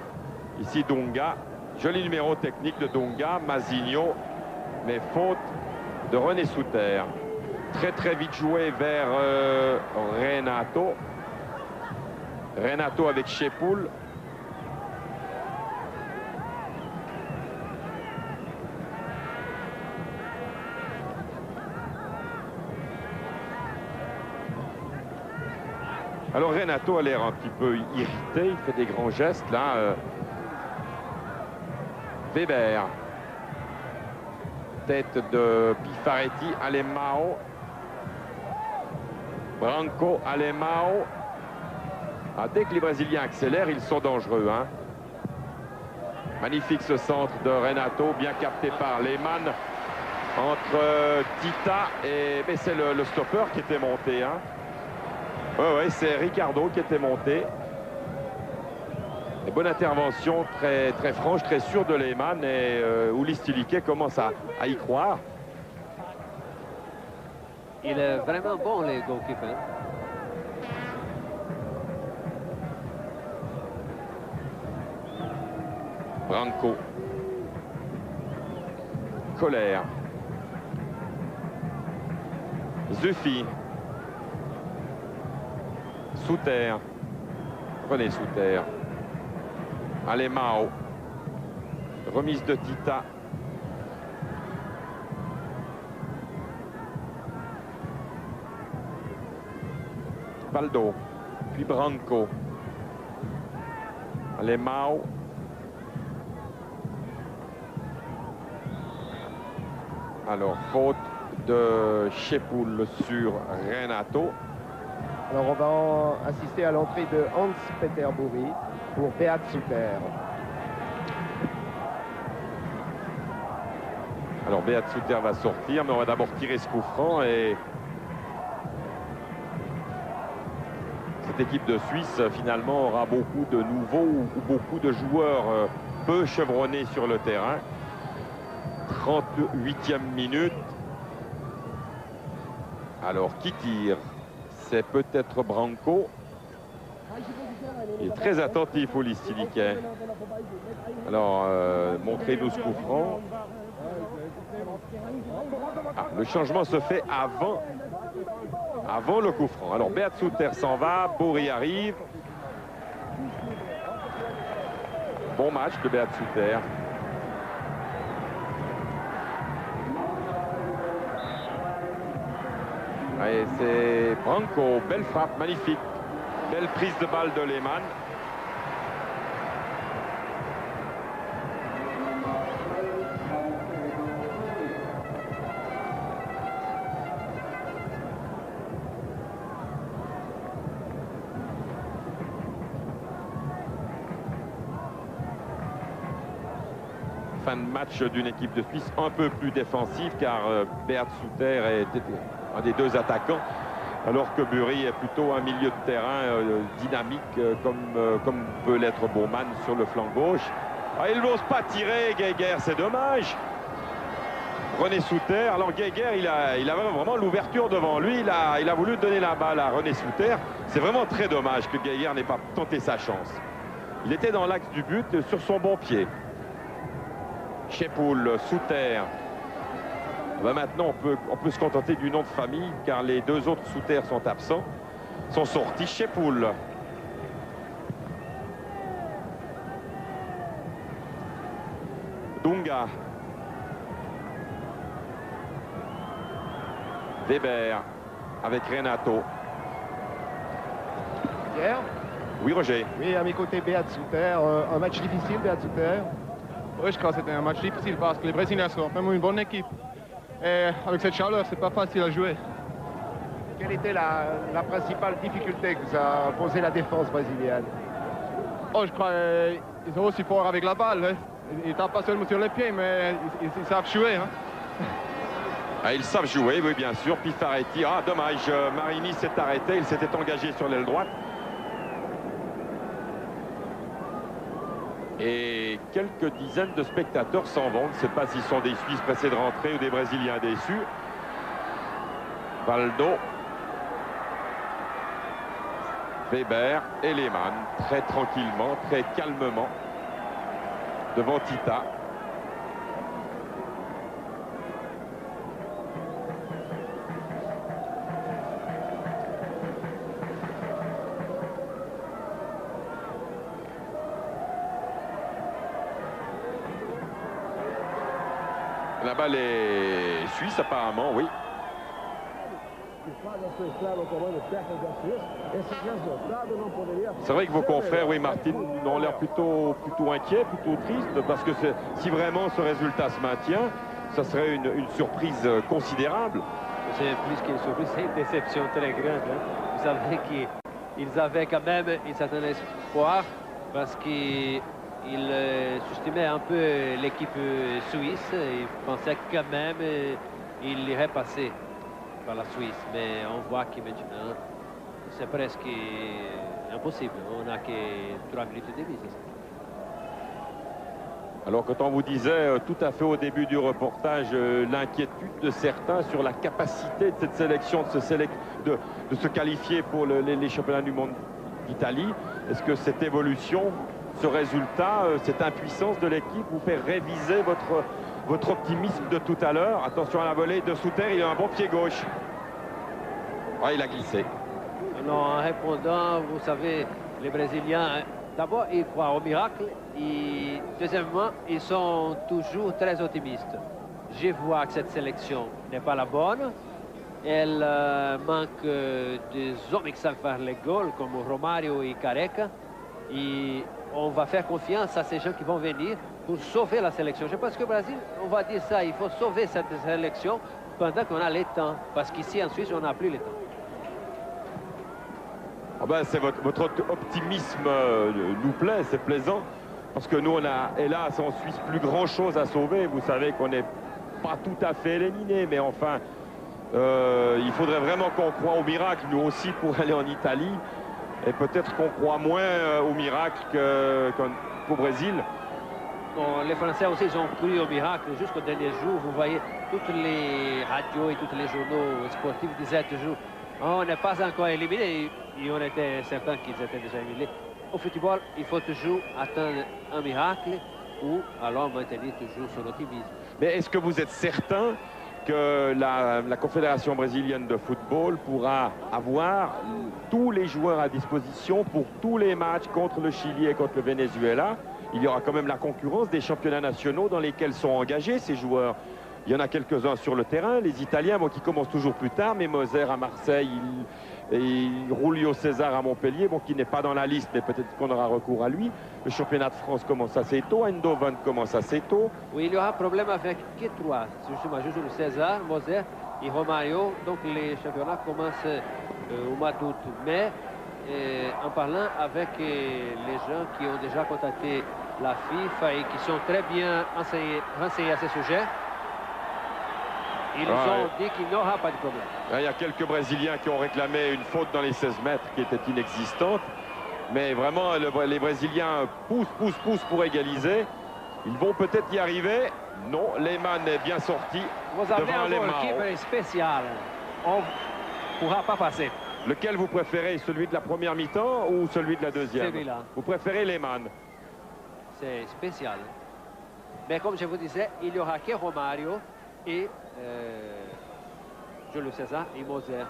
Speaker 1: Ici Dunga. Joli numéro technique de Dunga. Mazinho. Mais faute de René Souter. Très vite joué vers Renato. Renato avec Chepoul. Alors Renato a l'air un petit peu irrité, il fait des grands gestes là. Weber. Tête de Pifaretti, Alemão. Branco, Alemão. Ah, dès que les Brésiliens accélèrent, ils sont dangereux. Hein. Magnifique ce centre de Renato, bien capté par Lehmann. Entre Tita et... Mais c'est le stopper qui était monté. Hein. Ouais, c'est Ricardo qui était monté. Et bonne intervention, très franche, très sûre de Lehmann. Et Ulis Tilike commence à y croire.
Speaker 3: Il est vraiment bon, les goalkeepers.
Speaker 1: Branco. Colère. Zuffi. Souter. René Souter. Alemão. Remise de Tita. Baldo. Puis Branco. Alemão. Alors, faute de Chepoul sur Renato.
Speaker 2: Alors on va assister à l'entrée de Hans-Peter Bouri pour Beat Suter.
Speaker 1: Alors Beat Suter va sortir, mais on va d'abord tirer ce coup franc et cette équipe de Suisse finalement aura beaucoup de nouveaux ou beaucoup de joueurs peu chevronnés sur le terrain. 38e minute. Alors qui tire? C'est peut-être Branco. Il est très attentif au Listiliquet. Alors, montrez-nous ce coup franc. Ah, le changement se fait avant le coup franc. Alors, Beat Suter s'en va, Bouri arrive. Bon match de Beat Suter. Et c'est Branco, belle frappe, magnifique. Belle prise de balle de Lehmann. Fin de match d'une équipe de Suisse un peu plus défensive car Beat Suter est un des deux attaquants, alors que Bouri est plutôt un milieu de terrain dynamique comme peut l'être Baumann sur le flanc gauche. Ah, il n'ose pas tirer, Geiger, c'est dommage. René Souter, alors Geiger, il avait vraiment l'ouverture devant lui, il a voulu donner la balle à René Souter. C'est vraiment très dommage que Geiger n'ait pas tenté sa chance. Il était dans l'axe du but sur son bon pied. Chepoul, Souter. Ben maintenant, on peut se contenter du nom de famille car les deux autres Souter sont absents, sont sortis. Chepoul. Dunga. Weber avec Renato.
Speaker 2: Pierre?
Speaker 1: Oui, Roger.
Speaker 2: Oui, à mes côtés, Beat Suter. Un match difficile, Beat Suter?
Speaker 8: Oui, je crois que c'était un match difficile parce que les Brésiliens sont vraiment une bonne équipe. Et avec cette chaleur, c'est pas facile à jouer.
Speaker 2: Quelle était la principale difficulté que vous a posé la défense brésilienne?
Speaker 8: Oh, je crois qu'ils sont aussi forts avec la balle. Hein. Ils tapent pas seulement sur les pieds, mais ils savent jouer. Hein.
Speaker 1: Ah, ils savent jouer, oui, bien sûr. Pifaretti, ah, dommage, Marini s'est arrêté, il s'était engagé sur l'aile droite. Et quelques dizaines de spectateurs s'en vont. Je ne sais pas s'ils sont des Suisses pressés de rentrer ou des Brésiliens déçus. Baldo. Weber et Lehmann, très tranquillement, très calmement, devant Tita. La balle est suisse apparemment, oui. C'est vrai que vos confrères, oui, Martin, ont l'air plutôt inquiets, plutôt tristes, parce que si vraiment ce résultat se maintient, ça serait une surprise considérable.
Speaker 3: C'est plus qu'une surprise, c'est une déception très grande. Hein. Vous savez qu'ils avaient quand même un certain espoir, parce qu'ils sous-estimaient un peu l'équipe suisse. Ils pensaient quand même qu'il irait passer par la Suisse, mais on voit que maintenant c'est presque impossible. On n'a que 3 minutes et demie, c'est ça.
Speaker 1: Alors quand on vous disait tout à fait au début du reportage l'inquiétude de certains sur la capacité de cette sélection de se qualifier pour les championnats du monde d'Italie, est-ce que cette évolution, ce résultat, cette impuissance de l'équipe vous fait réviser votre optimisme de tout à l'heure? Attention à la volée de Souter, il a un bon pied gauche. Ah, il a glissé.
Speaker 3: Non, en répondant, vous savez, les Brésiliens, d'abord, ils croient au miracle. Et deuxièmement, ils sont toujours très optimistes. Je vois que cette sélection n'est pas la bonne. Elle manque des hommes qui savent faire les goals, comme Romario et Careca. Et on va faire confiance à ces gens qui vont venir pour sauver la sélection. Je pense que le Brésil, on va dire ça, il faut sauver cette sélection pendant qu'on a le temps. Parce qu'ici, en Suisse, on n'a plus le temps.
Speaker 1: Ah ben, votre optimisme nous plaît, c'est plaisant. Parce que nous, on a, hélas, en Suisse, plus grand-chose à sauver. Vous savez qu'on n'est pas tout à fait éliminé, mais enfin, il faudrait vraiment qu'on croie au miracle, nous aussi, pour aller en Italie. Et peut-être qu'on croit moins au miracle qu'au Brésil.
Speaker 3: Bon, les Français aussi, ils ont cru au miracle jusqu'au dernier jour. Vous voyez, toutes les radios et tous les journaux sportifs disaient toujours on n'est pas encore éliminé. Et on était certains qu'ils étaient déjà éliminés. Au football, il faut toujours attendre un miracle ou alors maintenir toujours son optimisme.
Speaker 1: Mais est-ce que vous êtes certain que la Confédération brésilienne de football pourra avoir tous les joueurs à disposition pour tous les matchs contre le Chili et contre le Venezuela? Il y aura quand même la concurrence des championnats nationaux dans lesquels sont engagés ces joueurs. Il y en a quelques-uns sur le terrain, les Italiens, qui commencent toujours plus tard, mais Moser à Marseille, et Julio César à Montpellier, qui n'est pas dans la liste, mais peut-être qu'on aura recours à lui. Le championnat de France commence assez tôt, Eindhoven commence assez tôt.
Speaker 3: Oui, il y aura un problème avec que trois, justement, Julio César, Moser et Romario. Donc les championnats commencent au mois d'août. Mais en parlant avec les gens qui ont déjà contacté la FIFA et qui sont très bien renseignés à ce sujet, ils nous ont dit qu'il n'y aura pas de problème.
Speaker 1: Il y a quelques Brésiliens qui ont réclamé une faute dans les 16 mètres qui était inexistante. Mais vraiment, les Brésiliens poussent pour égaliser. Ils vont peut-être y arriver. Non, Lehmann est bien sorti.
Speaker 3: Vous avez
Speaker 1: devant
Speaker 3: un goalkeeper spécial. On ne pourra pas passer.
Speaker 1: Lequel vous préférez, celui de la première mi-temps ou celui de la deuxième?
Speaker 3: Celui-là.
Speaker 1: Vous préférez Lehmann? C'est
Speaker 3: spécial. Mais comme je vous disais, il n'y aura que Romario et Julio César et Moser.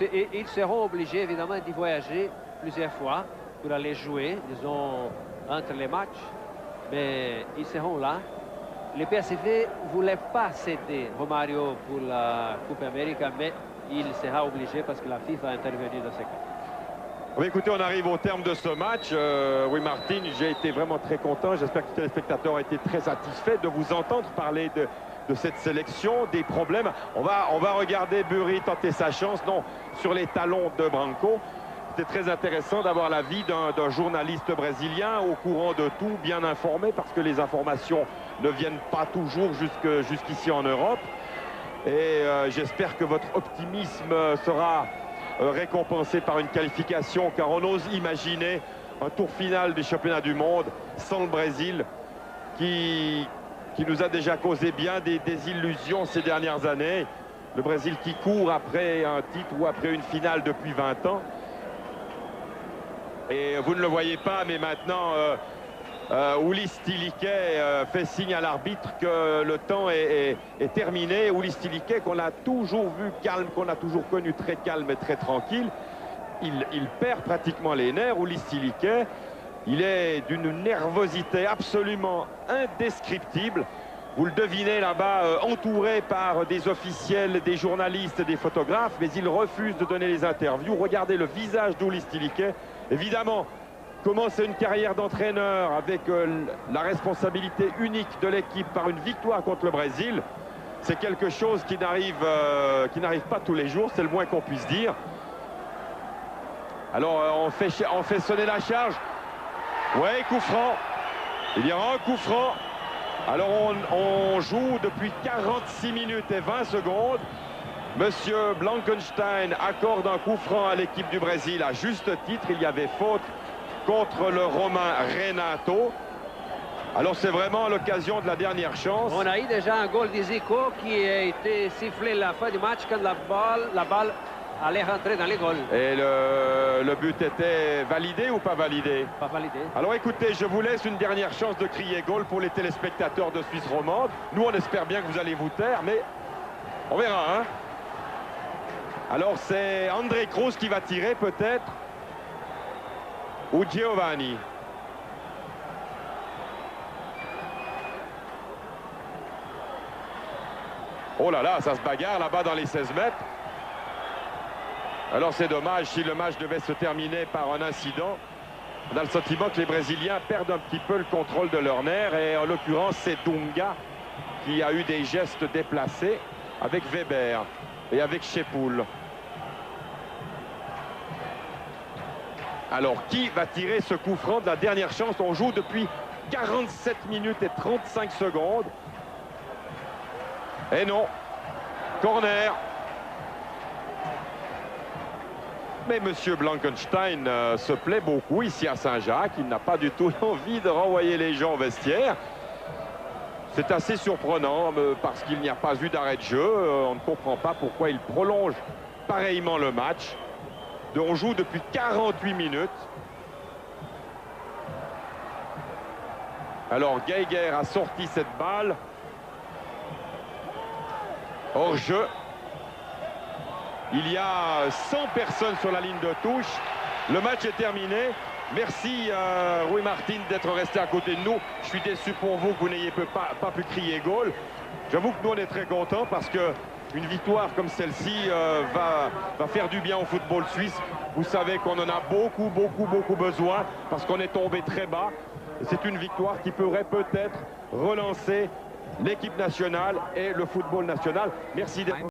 Speaker 3: Et ils seront obligés évidemment d'y voyager plusieurs fois pour aller jouer, disons, entre les matchs. Mais ils seront là. Le PSV ne voulait pas céder Romario pour la Coupe Amérique, mais il sera obligé parce que la FIFA a intervenu dans ce cas.
Speaker 1: Oui, écoutez, on arrive au terme de ce match. Oui, Martin, j'ai été vraiment très content. J'espère que les téléspectateurs ont été très satisfaits de vous entendre parler de cette sélection, des problèmes. On va regarder Burri tenter sa chance, non, sur les talons de Branco. C'était très intéressant d'avoir l'avis d'un journaliste brésilien au courant de tout, bien informé, parce que les informations ne viennent pas toujours jusqu'ici en Europe. Et j'espère que votre optimisme sera récompensé par une qualification, car on ose imaginer un tour final des championnats du monde sans le Brésil, qui nous a déjà causé bien des illusions ces dernières années. Le Brésil qui court après un titre ou après une finale depuis 20 ans. Et vous ne le voyez pas, mais maintenant, Ulis Tilike fait signe à l'arbitre que le temps est terminé. Ulis Tilike, qu'on a toujours vu calme, qu'on a toujours connu très calme et très tranquille, il perd pratiquement les nerfs. Ulis Tilike, il est d'une nervosité absolument indescriptible. Vous le devinez là-bas, entouré par des officiels, des journalistes, des photographes, mais il refuse de donner les interviews. Regardez le visage d'Ulis Tilike. Évidemment, commencer une carrière d'entraîneur avec la responsabilité unique de l'équipe par une victoire contre le Brésil, c'est quelque chose qui n'arrive pas tous les jours, c'est le moins qu'on puisse dire. Alors, on fait sonner la charge. Ouais, coup franc. Il y aura un coup franc. Alors, on joue depuis 46 minutes et 20 secondes. Monsieur Blankenstein accorde un coup franc à l'équipe du Brésil à juste titre. Il y avait faute contre le Romain Renato. Alors c'est vraiment l'occasion de la dernière chance.
Speaker 3: On a eu déjà un goal d'Isico qui a été sifflé à la fin du match quand la balle allait rentrer dans les goals.
Speaker 1: Et le but était validé ou pas validé?
Speaker 3: Pas validé.
Speaker 1: Alors écoutez, je vous laisse une dernière chance de crier goal pour les téléspectateurs de Suisse romande. Nous, on espère bien que vous allez vous taire, mais on verra. Hein. Alors c'est André Kroos qui va tirer peut-être, ou Giovanni. Oh là là, ça se bagarre là-bas dans les 16 mètres. Alors c'est dommage, si le match devait se terminer par un incident, on a le sentiment que les Brésiliens perdent un petit peu le contrôle de leur nerf. Et en l'occurrence, c'est Dunga qui a eu des gestes déplacés avec Weber et avec Shepoul. Alors, qui va tirer ce coup franc de la dernière chance? On joue depuis 47 minutes et 35 secondes. Et non, corner. Mais M. Blankenstein se plaît beaucoup ici à Saint-Jacques. Il n'a pas du tout envie de renvoyer les gens au vestiaire. C'est assez surprenant parce qu'il n'y a pas eu d'arrêt de jeu. On ne comprend pas pourquoi il prolonge pareillement le match. On joue depuis 48 minutes. Alors Geiger a sorti cette balle. Hors jeu. Il y a 100 personnes sur la ligne de touche. Le match est terminé. Merci Rui Martin d'être resté à côté de nous. Je suis déçu pour vous que vous n'ayez pas pu crier goal. J'avoue que nous on est très contents parce que une victoire comme celle-ci va faire du bien au football suisse. Vous savez qu'on en a beaucoup besoin parce qu'on est tombé très bas. C'est une victoire qui pourrait peut-être relancer l'équipe nationale et le football national. Merci d'être